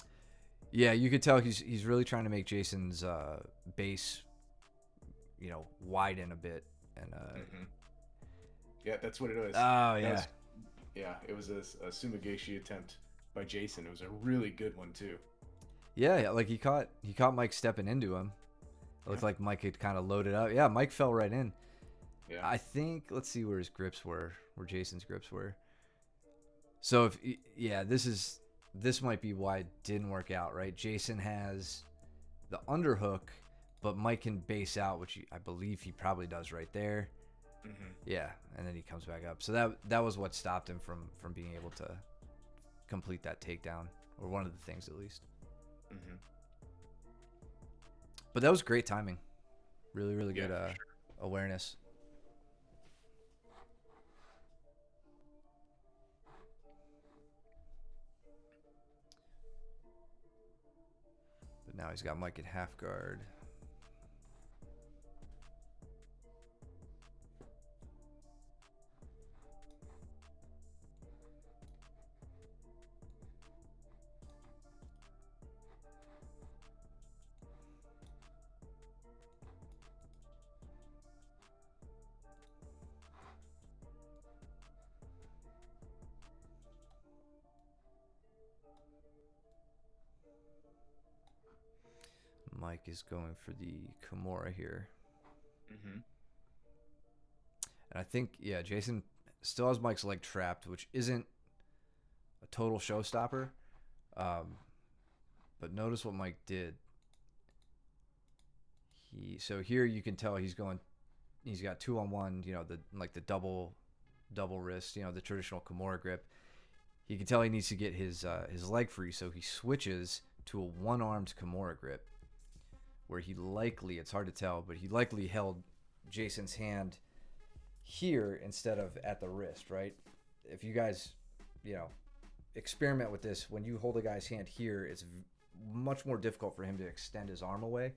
Yeah, you could tell he's really trying to make Jason's base, widen a bit. And
Yeah, that's what it was.
Oh yeah.
Yeah, it was a Sumigashi attempt by Jason. It was a really good one too.
Yeah, like he caught Mike stepping into him. It looked like Mike had kind of loaded up. Yeah, Mike fell right in.
Yeah.
I think, let's see where his grips were, where Jason's grips were. So this might be why it didn't work out, right? Jason has the underhook, but Mike can base out, which I believe he probably does right there. Yeah, and then he comes back up. So that was what stopped him from being able to complete that takedown, or one of the things at least. But that was great timing. Really, really good awareness. But now he's got Mike at half guard. Mike is going for the Kimura here. And I think, Jason still has Mike's leg trapped, which isn't a total showstopper. But notice what Mike did. So here you can tell he's got 2-on-1, the double wrist, the traditional Kimura grip. You can tell he needs to get his leg free, so he switches to a one-armed Kimura grip, where it's hard to tell, but he likely held Jason's hand here instead of at the wrist, right? If you guys, experiment with this, when you hold a guy's hand here, it's much more difficult for him to extend his arm away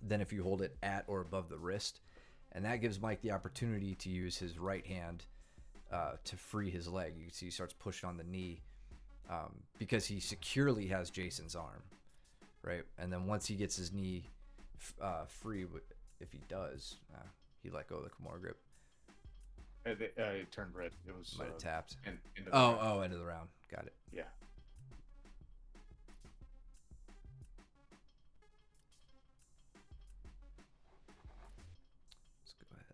than if you hold it at or above the wrist. And that gives Mike the opportunity to use his right hand to free his leg. You can see he starts pushing on the knee because he securely has Jason's arm, right? And then once he gets his knee free, if he does, he let go of the Kimura grip.
It turned red. It was
might have tapped.
End of the
round.
round.
End of the round. Got it.
Yeah.
Let's go ahead.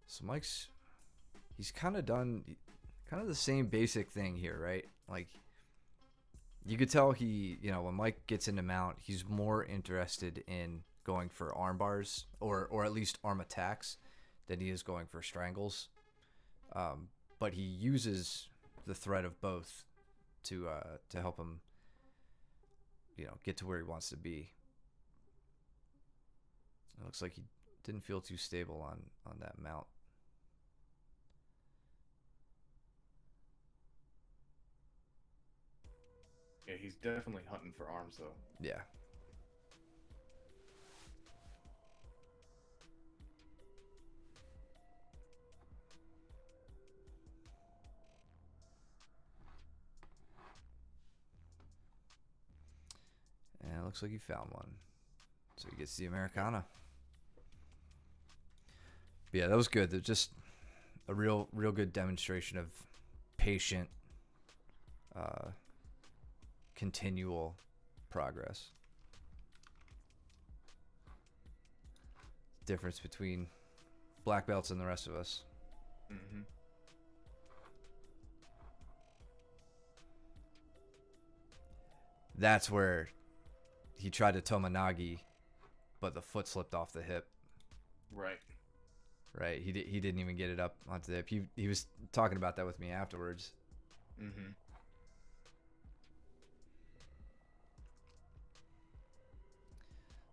So he's kind of done the same basic thing here, right? Like, you could tell when Mike gets into mount, he's more interested in going for arm bars or at least arm attacks than he is going for strangles. But he uses the threat of both to help him, get to where he wants to be. It looks like he didn't feel too stable on that mount.
Yeah, he's definitely hunting for arms, though.
Yeah. looks like he found one. So he gets the Americana. But yeah, that was good. Just a real good demonstration of patient, continual progress. Difference between black belts and the rest of us.
Mm-hmm.
That's where he tried to Tomonagi, but the foot slipped off the hip.
Right.
Right. He didn't even get it up onto the hip. He was talking about that with me afterwards.
Mm-hmm.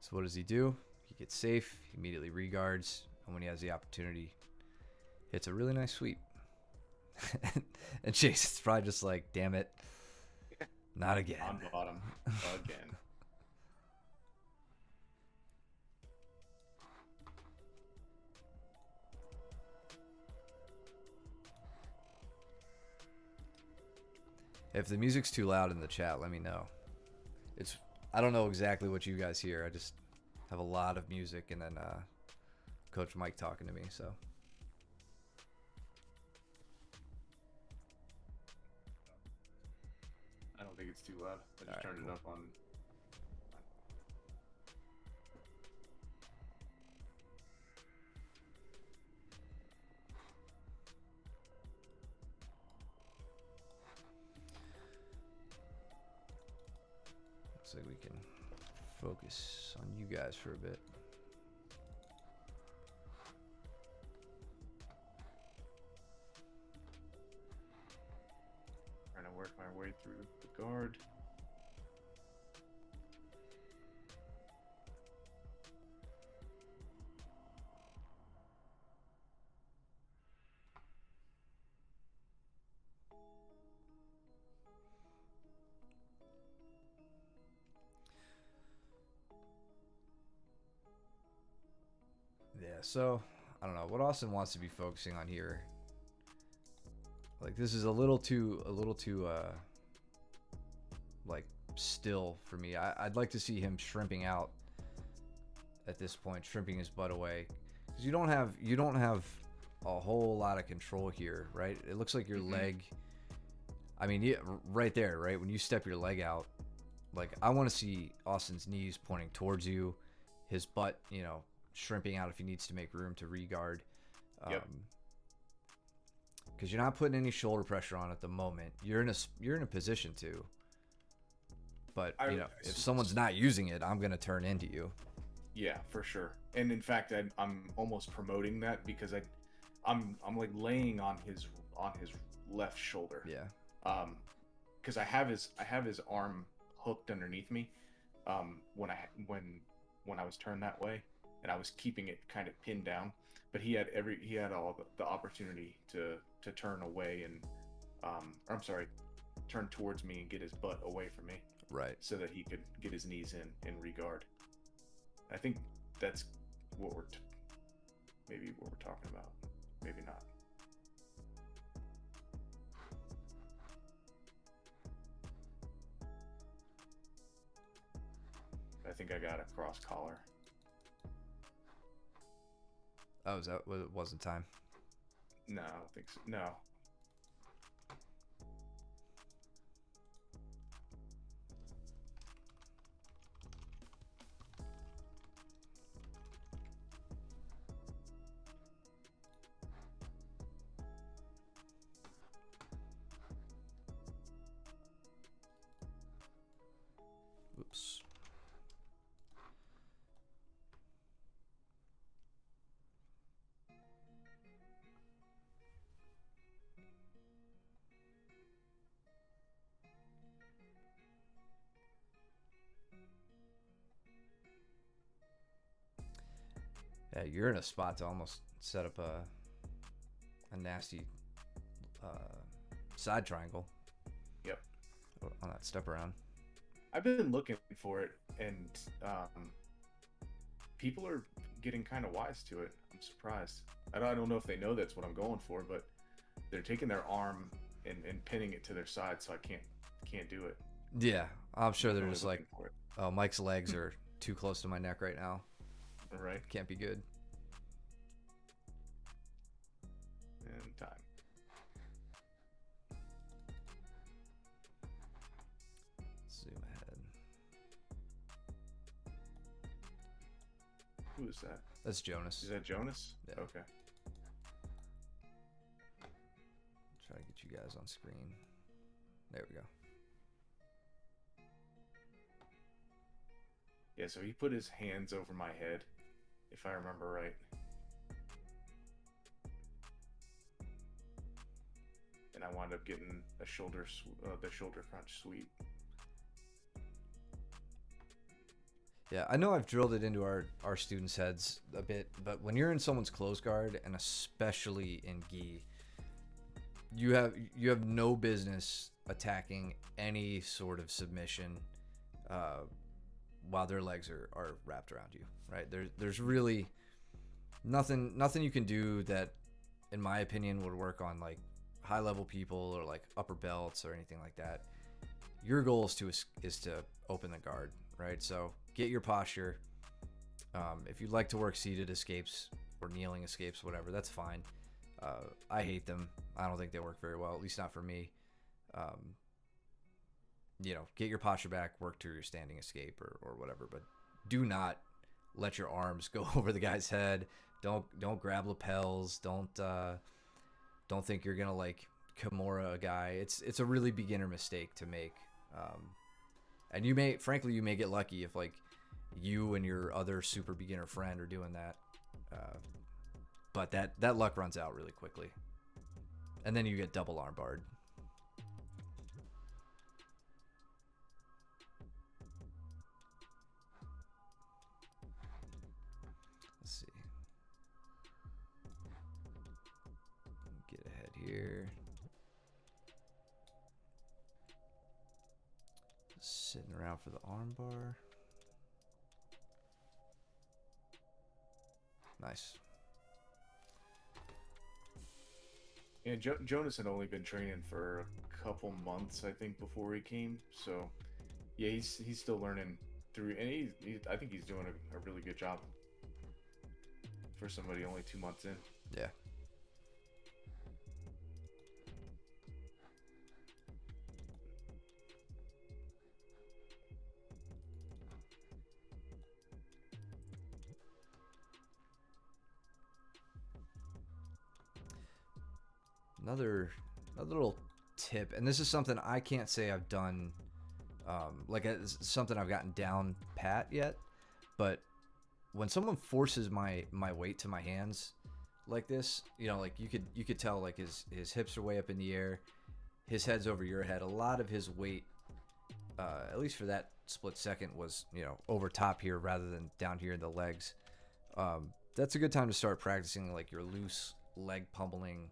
So what does he do? He gets safe. He immediately reguards, and when he has the opportunity, hits a really nice sweep. And Chase is probably just like, damn it, not again.
On bottom again.
If the music's too loud in the chat, let me know. I don't know exactly what you guys hear. I just have a lot of music and then Coach Mike talking to me, so.
I don't think it's too loud. I just
Alright,
turned
cool.
it up on.
Looks like we can focus on you guys for a bit.
Trying to work my way through the guard.
Yeah, so I don't know what Austin wants to be focusing on here. Like this is a little too like still for me. I'd like to see him shrimping out at this point, shrimping his butt away, because you don't have a whole lot of control here, right? It looks like your leg. I mean, yeah, right there, right when you step your leg out, like I want to see Austin's knees pointing towards you, his butt, shrimping out if he needs to make room to regard.
Yep.
Because you're not putting any shoulder pressure on at the moment. You're in a position to. But if someone's not using it, I'm gonna turn into you.
Yeah, for sure. And in fact, I'm almost promoting that because I'm like laying on his left shoulder.
Yeah.
Because I have his arm hooked underneath me. When I was turned that way, and I was keeping it kind of pinned down, but he had all the opportunity to turn away and or I'm sorry, turn towards me and get his butt away from me.
Right.
So that he could get his knees in regard. I think that's what maybe what we're talking about. Maybe not. I think I got a cross collar.
Oh, is that what it wasn't time?
No, I don't think so. No.
Oops. Yeah, you're in a spot to almost set up a nasty side triangle.
Yep.
On that step around.
I've been looking for it, and people are getting kind of wise to it. I'm surprised. I don't know if they know that's what I'm going for, but they're taking their arm and pinning it to their side, so I can't do it.
Yeah, I'm sure they're
Definitely
just like,
looking for it.
oh, Mike's legs are too close to my neck right now.
Right.
Can't be good.
And time.
Zoom ahead.
Who is that?
That's Jonas.
Is that Jonas?
Yeah.
Okay.
Try to get you guys on screen. There we go.
Yeah, so he put his hands over my head, if I remember right. And I wound up getting a the shoulder crunch sweep.
Yeah, I know I've drilled it into our students' heads a bit, but when you're in someone's close guard, and especially in gi, you have no business attacking any sort of submission while their legs are wrapped around you, right? There's really nothing you can do that, in my opinion, would work on like high level people or like upper belts or anything like that. Your goal is to open the guard, right? So get your posture. If you'd like to work seated escapes or kneeling escapes, whatever, that's fine. I hate them. I don't think they work very well, at least not for me. Get your posture back, work to your standing escape or whatever, but do not let your arms go over the guy's head. Don't grab lapels. Don't think you're gonna like Kimura a guy. It's a really beginner mistake to make. And you may get lucky if like you and your other super beginner friend are doing that. But that luck runs out really quickly. And then you get double arm barred. Let's see. Get ahead here. Sitting around for the arm bar. Nice.
Yeah, Jonas had only been training for a couple months, I think, before he came. So, yeah, he's still learning through, and I think he's doing a really good job for somebody only 2 months in.
Yeah. Another little tip, and this is something I can't say I've done, it's something I've gotten down pat yet, but when someone forces my weight to my hands like this, like you could tell like his hips are way up in the air, his head's over your head. A lot of his weight, at least for that split second, was over top here rather than down here in the legs. That's a good time to start practicing like your loose leg pummeling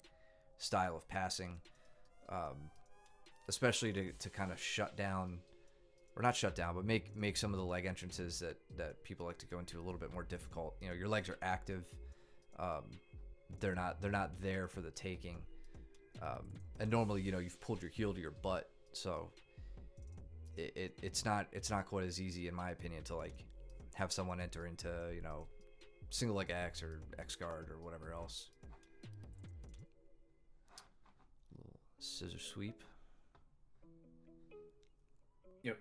style of passing, especially to kind of shut down, or not shut down, but make some of the leg entrances that people like to go into a little bit more difficult. Your legs are active, they're not there for the taking, and normally you've pulled your heel to your butt, so it's not quite as easy, in my opinion, to like have someone enter into single leg X or X guard or whatever else. Scissor sweep.
Yep.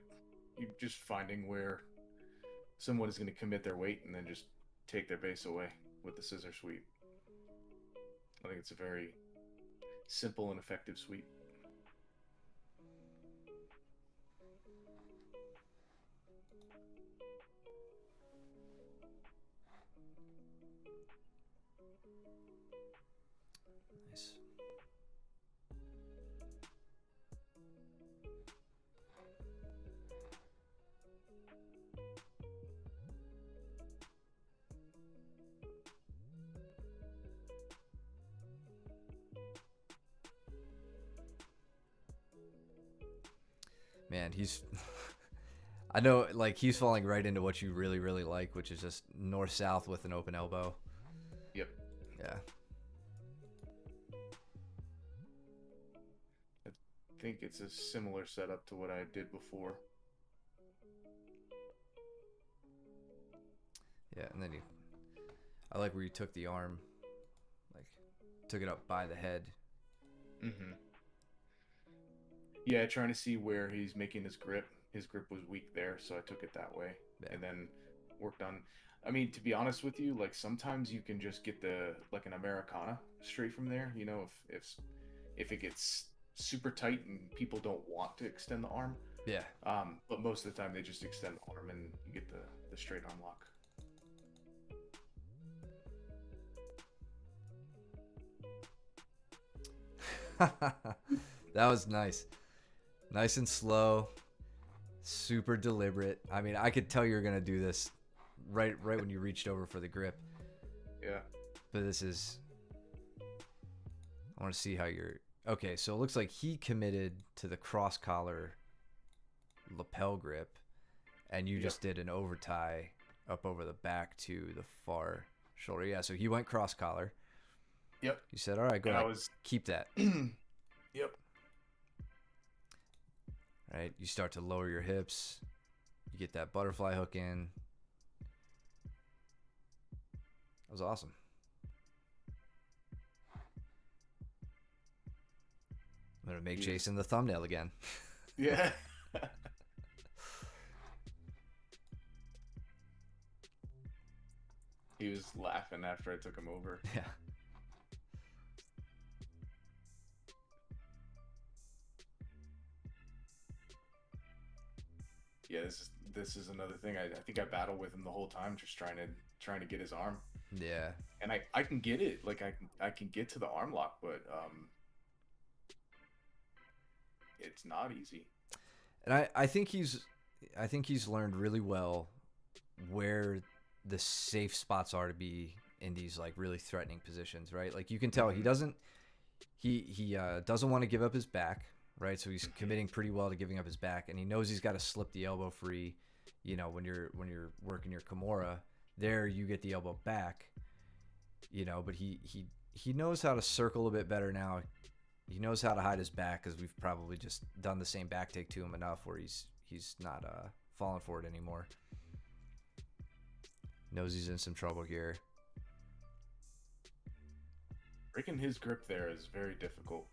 You're just finding where someone is going to commit their weight and then just take their base away with the scissor sweep. I think it's a very simple and effective sweep.
Nice. Man, he's I know, like, he's falling right into what you really, really like, which is just north-south with an open elbow.
Yep.
Yeah.
think it's a similar setup to what I did before.
Yeah, and then I like where you took the arm, like took it up by the head.
Mm-hmm. Yeah, trying to see where he's making his grip. His grip was weak there, so I took it that way,
Yeah.
and then worked on. I mean, to be honest with you, like sometimes you can just get the like an Americana straight from there. You know, if it gets super tight and people don't want to extend the arm.
Yeah.
But most of the time they just extend the arm and you get the straight arm lock.
That was nice. Nice and slow. Super deliberate. I mean, I could tell you were going to do this right when you reached over for the grip.
Yeah.
But this is... I want to see how you're... Okay, so it looks like he committed to the cross collar lapel grip, and you just did an over tie up over the back to the far shoulder. Yeah, so he went cross collar.
Yep.
You said, all right, go ahead. Keep that.
Yep.
Right, you start to lower your hips. You get that butterfly hook in. That was awesome. I'm going to make Jason the thumbnail again.
Yeah. He was laughing after I took him over.
Yeah.
Yeah, this is another thing. I think I battle with him the whole time, just trying to get his arm.
Yeah.
And I can get it. Like I can get to the arm lock, but it's not easy.
And I think he's learned really well where the safe spots are to be in these like really threatening positions, right? Like you can tell he doesn't want to give up his back, right? So he's committing pretty well to giving up his back, and he knows he's got to slip the elbow free. You know, when you're working your Kimura, there you get the elbow back. You know, but he knows how to circle a bit better now. He knows how to hide his back because we've probably just done the same back take to him enough where he's not falling for it anymore. Knows he's in some trouble here.
Breaking his grip there is very difficult.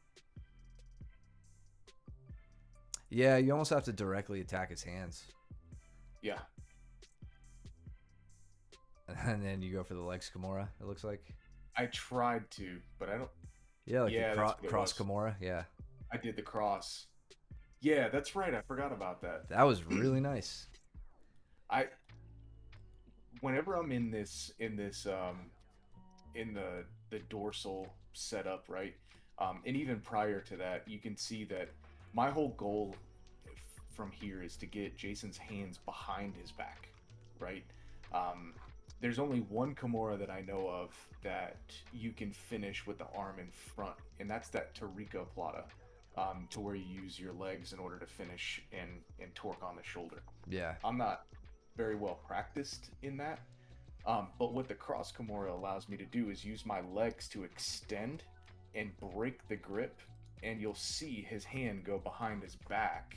Yeah, you almost have to directly attack his hands.
Yeah.
And then you go for the legs Kimura, it looks like.
I tried to, but I don't...
Yeah, like the cross Kimura, yeah.
I did the cross. Yeah, that's right. I forgot about that.
That was really nice.
Whenever I'm in the dorsal setup, right? And even prior to that, you can see that my whole goal from here is to get Jason's hands behind his back, right? There's only one Kimura that I know of that you can finish with the arm in front, and that's that Tarika Plata, to where you use your legs in order to finish and torque on the shoulder.
Yeah.
I'm not very well practiced in that, but what the cross Kimura allows me to do is use my legs to extend and break the grip, and you'll see his hand go behind his back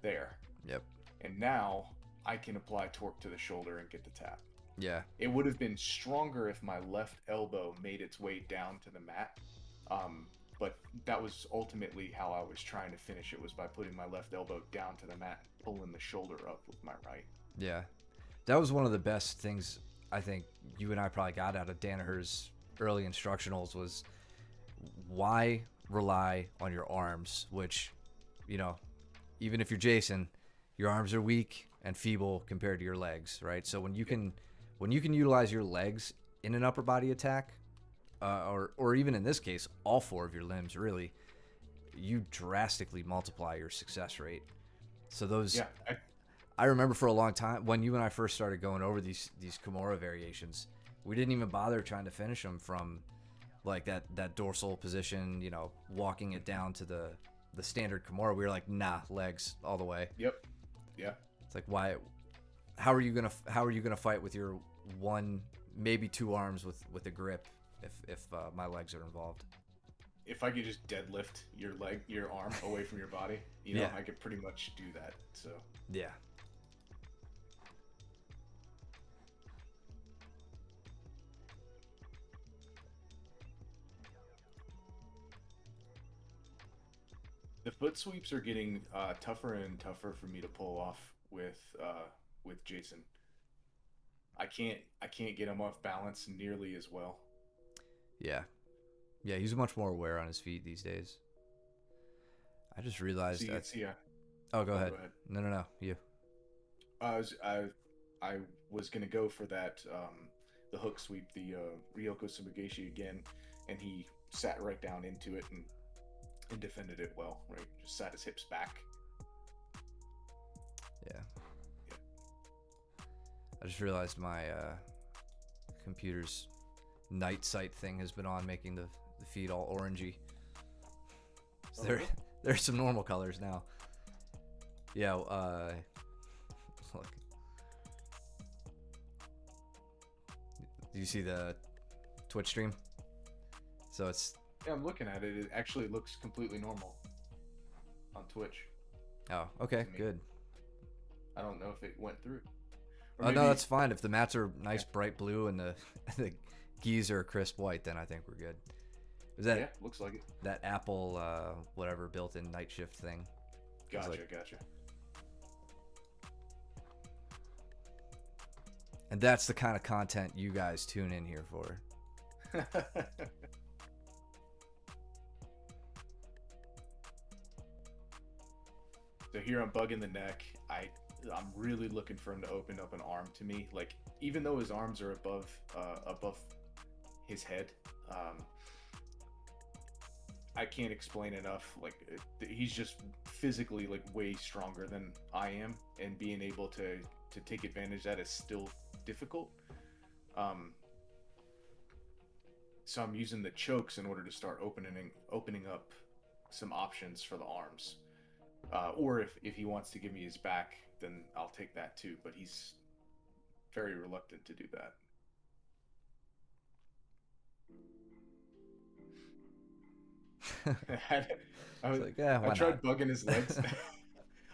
there.
Yep.
And now I can apply torque to the shoulder and get the tap.
Yeah.
It would have been stronger if my left elbow made its way down to the mat. But that was ultimately how I was trying to finish it, was by putting my left elbow down to the mat, pulling the shoulder up with my right.
Yeah. That was one of the best things I think you and I probably got out of Danaher's early instructionals, was why rely on your arms, which, you know, even if you're Jason, your arms are weak and feeble compared to your legs, right? So when you can utilize your legs in an upper body attack, or even in this case, all four of your limbs, really, you drastically multiply your success rate. So those,
Yeah,
I remember for a long time when you and I first started going over these Kimura variations, we didn't even bother trying to finish them from like that dorsal position, you know, walking it down to the standard Kimura. We were like, nah, legs all the way.
Yep. Yeah.
It's like, why? How are you gonna fight with your one, maybe two arms with a grip if my legs are involved?
if I could just deadlift your arm away from your body,
Yeah.
I could pretty much do that. So
Yeah.
the foot sweeps are getting tougher and tougher for me to pull off with Jason. I can't get him off balance nearly as well.
Yeah. Yeah, he's much more aware on his feet these days. I just
So
realized
you
that.
can see.
Oh, go
Oh,
ahead.
go ahead.
No. You.
I was I I was gonna go for that the hook sweep, the Ryoko Sumigashi again, and he sat right down into it and defended it well. Right, just sat his hips back.
Yeah.
Yeah.
I just realized my computer's night sight thing has been on, making the feet all orangey. So
Oh, really?
there's some normal colors now. Yeah. Look. Do you see the Twitch stream? So it's.
Yeah, I'm looking at it. It actually looks completely normal on Twitch.
Oh, okay,
To me.
good.
I don't know if it went through. Or
Oh
maybe,
no, that's fine. If the mats are nice,
Yeah.
bright blue, and the the geese are crisp white, then I think we're good. Is that
Yeah, looks like it.
that Apple whatever built-in night shift thing?
Gotcha,
like-
gotcha.
And that's the kind of content you guys tune in here for.
So here I'm bugging the neck. I'm really looking for him to open up an arm to me. Like, even though his arms are above his head, I can't explain enough. Like, he's just physically like way stronger than I am, and being able to take advantage of that is still difficult. So I'm using the chokes in order to start opening up some options for the arms. Or if he wants to give me his back, then I'll take that too. But he's very reluctant to do that. I
It's like, yeah, why
I tried
not?
bugging his legs.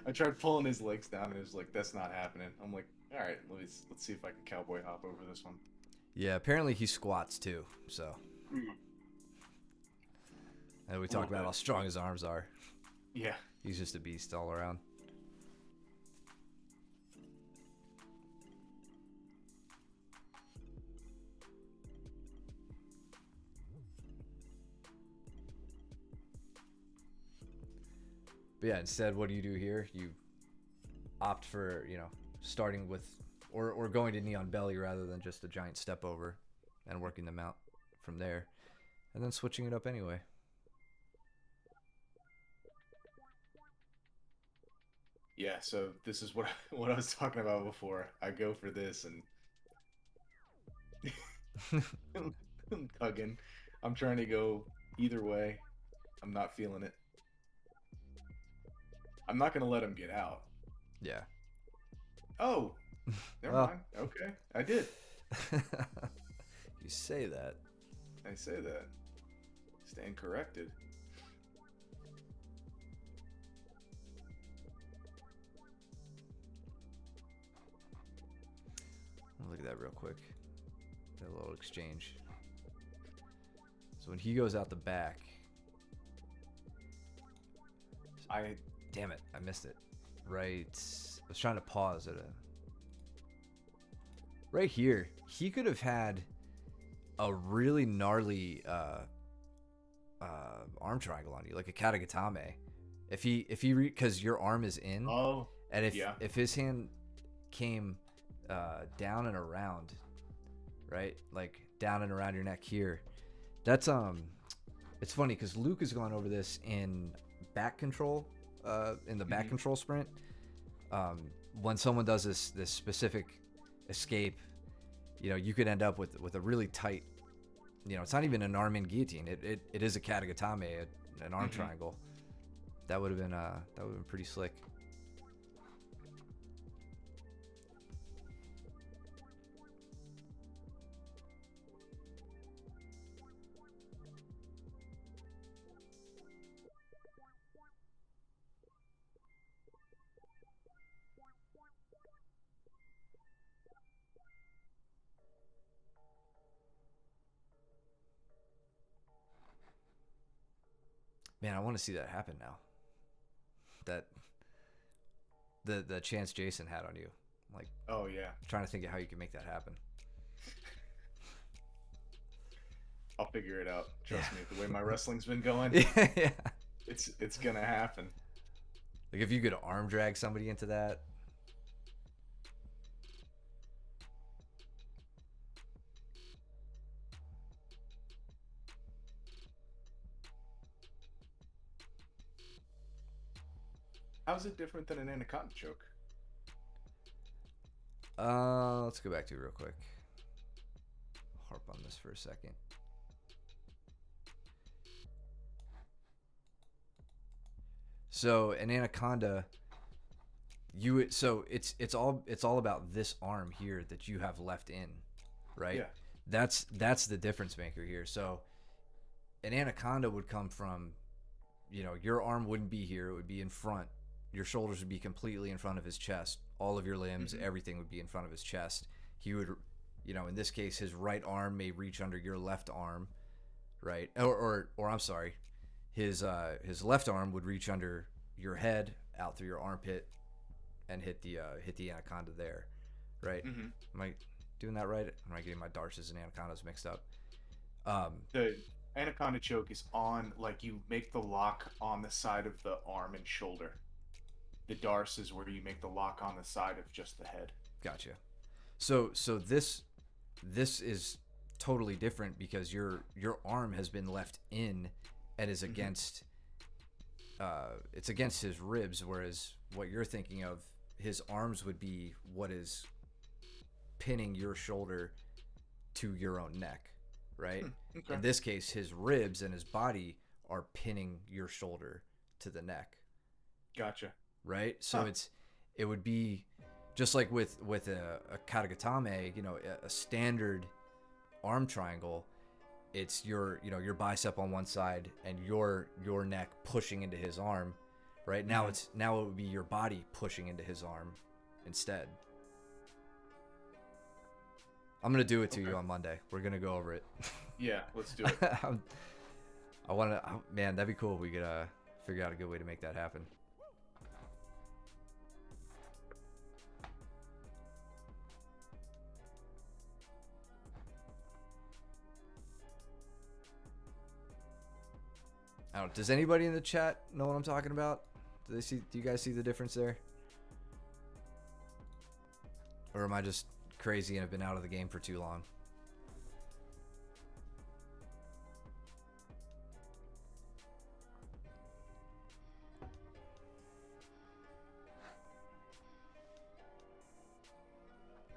I tried pulling his legs down, and it was like, that's not happening. I'm like, all right, let's see if I can cowboy hop over this one.
Yeah, apparently he squats too. So, and we talked about how strong his arms are.
Yeah.
He's just a beast all around. But yeah, instead, what do you do here? You opt for, starting with, or going to knee on belly rather than just a giant step over and working them out from there. And then switching it up anyway.
Yeah, so this is what what I was talking about before. I go for this and I'm tugging. I'm trying to go either way. I'm not feeling it. I'm not gonna let him get out.
Yeah.
Oh, never
Well.
mind. Okay, I did.
You say that.
I say that. Stand corrected.
Look at that real quick. That little exchange. So when he goes out the back, damn it, I missed it. Right, I was trying to pause at right here. He could have had a really gnarly arm triangle on you, like a katagatame. If he because your arm is in,
Oh,
and
yeah.
if his hand came down and around, right, like down and around your neck here, that's it's funny because Luke has gone over this in back control, in the back control sprint. When someone does this specific escape, you could end up with a really tight, it's not even an arm in guillotine. It is a katagatame, an arm triangle. That would have been pretty slick. Man, I want to see that happen now. That the chance Jason had on you. Like,
Oh yeah,
trying to think of how you can make that happen.
I'll figure it out. Trust
Yeah.
me. The way my wrestling's been going,
Yeah.
it's gonna happen.
Like if you could arm drag somebody into that.
How's it different than an Anaconda choke?
Let's go back to it real quick. Harp on this for a second. So an Anaconda, it's all about this arm here that you have left in, right?
Yeah.
That's the difference maker here. So an Anaconda would come from, your arm wouldn't be here, it would be in front. Your shoulders would be completely in front of his chest. All of your limbs, everything would be in front of his chest. He would, in this case, his right arm may reach under your left arm, right? Or I'm sorry, his left arm would reach under your head, out through your armpit, and hit the Anaconda there, right?
Mm-hmm.
Am I doing that right? Am I getting my darces and Anacondas mixed up?
The Anaconda choke is on, like, you make the lock on the side of the arm and shoulder. The darce is where you make the lock on the side of just the head.
Gotcha. So this is totally different because your arm has been left in and is against it's against his ribs, whereas what you're thinking of, his arms would be what is pinning your shoulder to your own neck, right?
Okay.
In this case, his ribs and his body are pinning your shoulder to the neck.
Gotcha.
Right? So it would be just like with a katagatame, a standard arm triangle. It's your bicep on one side and your neck pushing into his arm. Right? Now it would be your body pushing into his arm instead. I'm gonna do it to you on Monday. We're gonna go over it.
Yeah, let's do it.
Man, that'd be cool if we could figure out a good way to make that happen. I don't. Does anybody in the chat know what I'm talking about? Do you guys see the difference there? Or am I just crazy and have been out of the game for too long?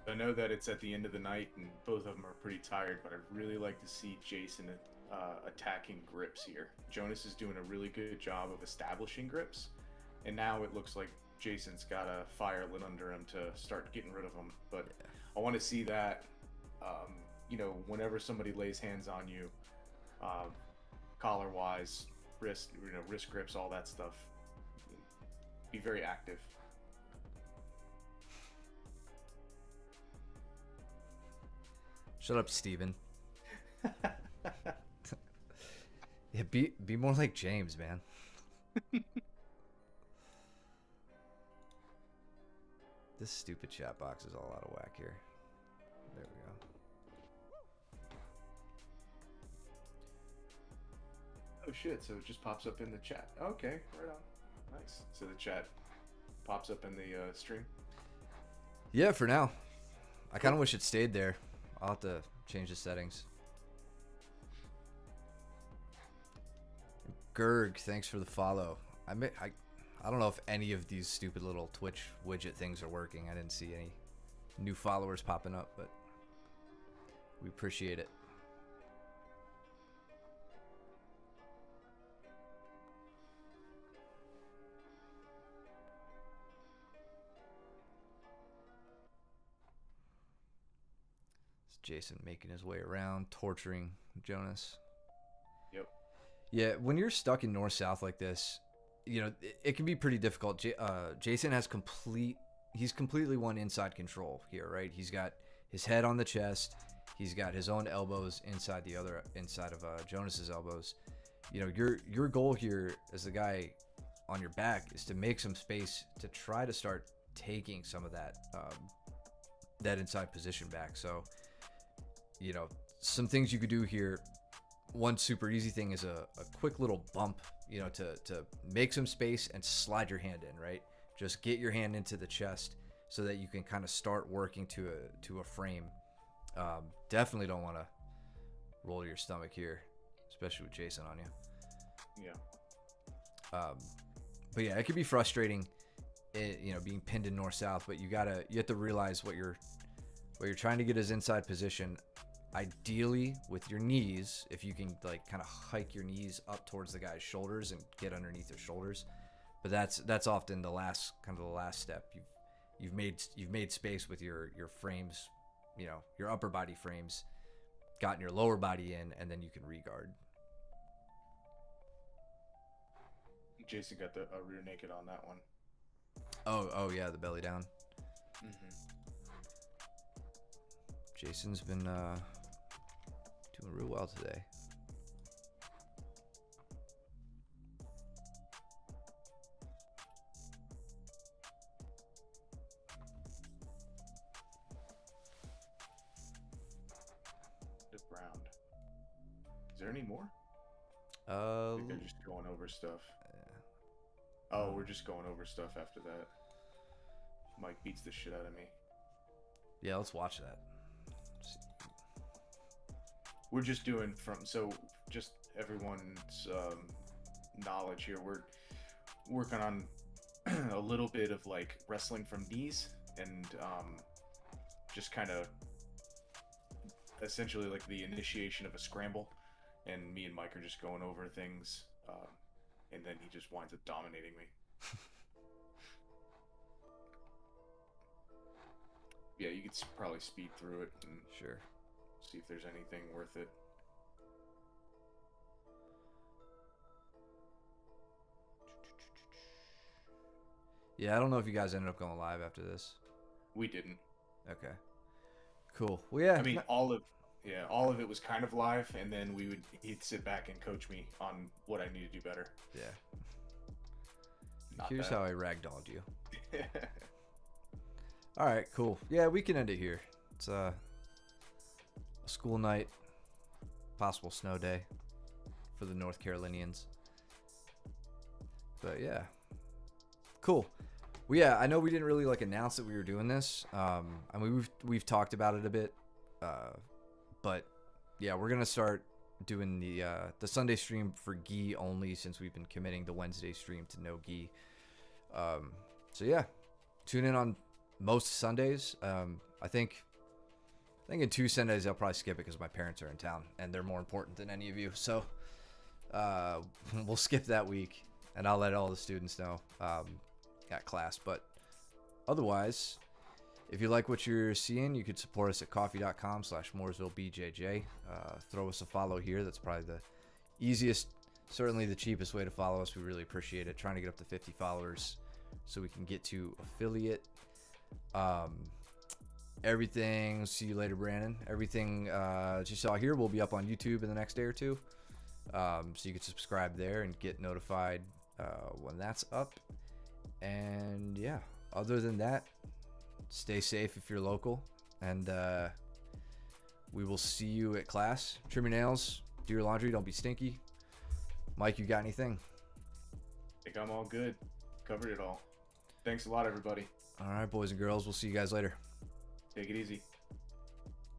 I know that it's at the end of the night and both of them are pretty tired, but I'd really like to see Jason attacking grips here. Jonas is doing a really good job of establishing grips, and now it looks like Jason's got a fire lit under him to start getting rid of them. But yeah. I want to see that, whenever somebody lays hands on you, collar-wise, wrist grips, all that stuff, be very active.
Shut up, Steven. Yeah, be more like James, man. This stupid chat box is all out of whack here. There we go.
Oh shit, so it just pops up in the chat. Okay, right on. Nice. So the chat pops up in the stream?
Yeah, for now. I kind of wish it stayed there. I'll have to change the settings. Gerg, thanks for the follow. I don't know if any of these stupid little Twitch widget things are working. I didn't see any new followers popping up, but we appreciate it. Jason making his way around, torturing Jonas.
Yep.
Yeah, when you're stuck in north-south like this, it can be pretty difficult. Jason has complete he's completely one inside control here, right? He's got his head on the chest. He's got his own elbows inside of Jonas's elbows. You know, your goal here as the guy on your back is to make some space to try to start taking some of that inside position back. So, you know, some things you could do here. One super easy thing is a quick little bump, you know, to make some space and slide your hand in, right? Just get your hand into the chest so that you can kind of start working to a frame. Definitely don't want to roll your stomach here, especially with Jason on you.
Yeah.
But yeah, it could be frustrating, you know, being pinned in north-south. But you have to realize what you're trying to get is inside position. Ideally, with your knees, if you can like kind of hike your knees up towards the guy's shoulders and get underneath their shoulders. But that's often the last step. You've made space with your frames, you know, your upper body frames, gotten your lower body in, and then you can regard.
Jason got the rear naked on that one.
Oh yeah, the belly down.
Mm-hmm.
Jason's been doing real well today.
The ground. Is there any more? I think they're just going over stuff. Oh, we're just going over stuff after that. Mike beats the shit out of me.
Yeah, let's watch that.
We're just doing just everyone's knowledge here. We're working on a little bit of like wrestling from knees and just kind of essentially like the initiation of a scramble. And me and Mike are just going over things, and then he just winds up dominating me. Yeah, you could probably speed through it and
Sure.
see if there's anything worth it.
Yeah, I don't know if you guys ended up going live after this.
We didn't.
Okay. Cool. Well, yeah.
I mean, all of it was kind of live, and then he'd sit back and coach me on what I need to do better.
Yeah.
Not
Here's
bad.
how I ragdolled you. All right, cool. Yeah, we can end it here. It's a school night, possible snow day for the North Carolinians. But yeah, cool. Well, yeah, I know we didn't really like announce that we were doing this. I mean, we've talked about it a bit, but yeah, we're gonna start doing the Sunday stream for gi only, since we've been committing the Wednesday stream to no gi. So yeah, tune in on most Sundays. I think in 2 Sundays I'll probably skip it because my parents are in town and they're more important than any of you. So we'll skip that week, and I'll let all the students know at class. But otherwise, if you like what you're seeing, you could support us at coffee.com/MooresvilleBJJ. Throw us a follow here. That's probably the easiest, certainly the cheapest way to follow us. We really appreciate it. Trying to get up to 50 followers so we can get to affiliate. Everything, see you later, Brandon. Everything that you saw here will be up on YouTube in the next day or two. So you can subscribe there and get notified when that's up. And yeah, other than that, stay safe if you're local, and we will see you at class. Trim your nails, do your laundry, don't be stinky. Mike, you got anything?
I think I'm all good. Covered it all. Thanks a lot, everybody.
All right, boys and girls, we'll see you guys later.
Take it easy.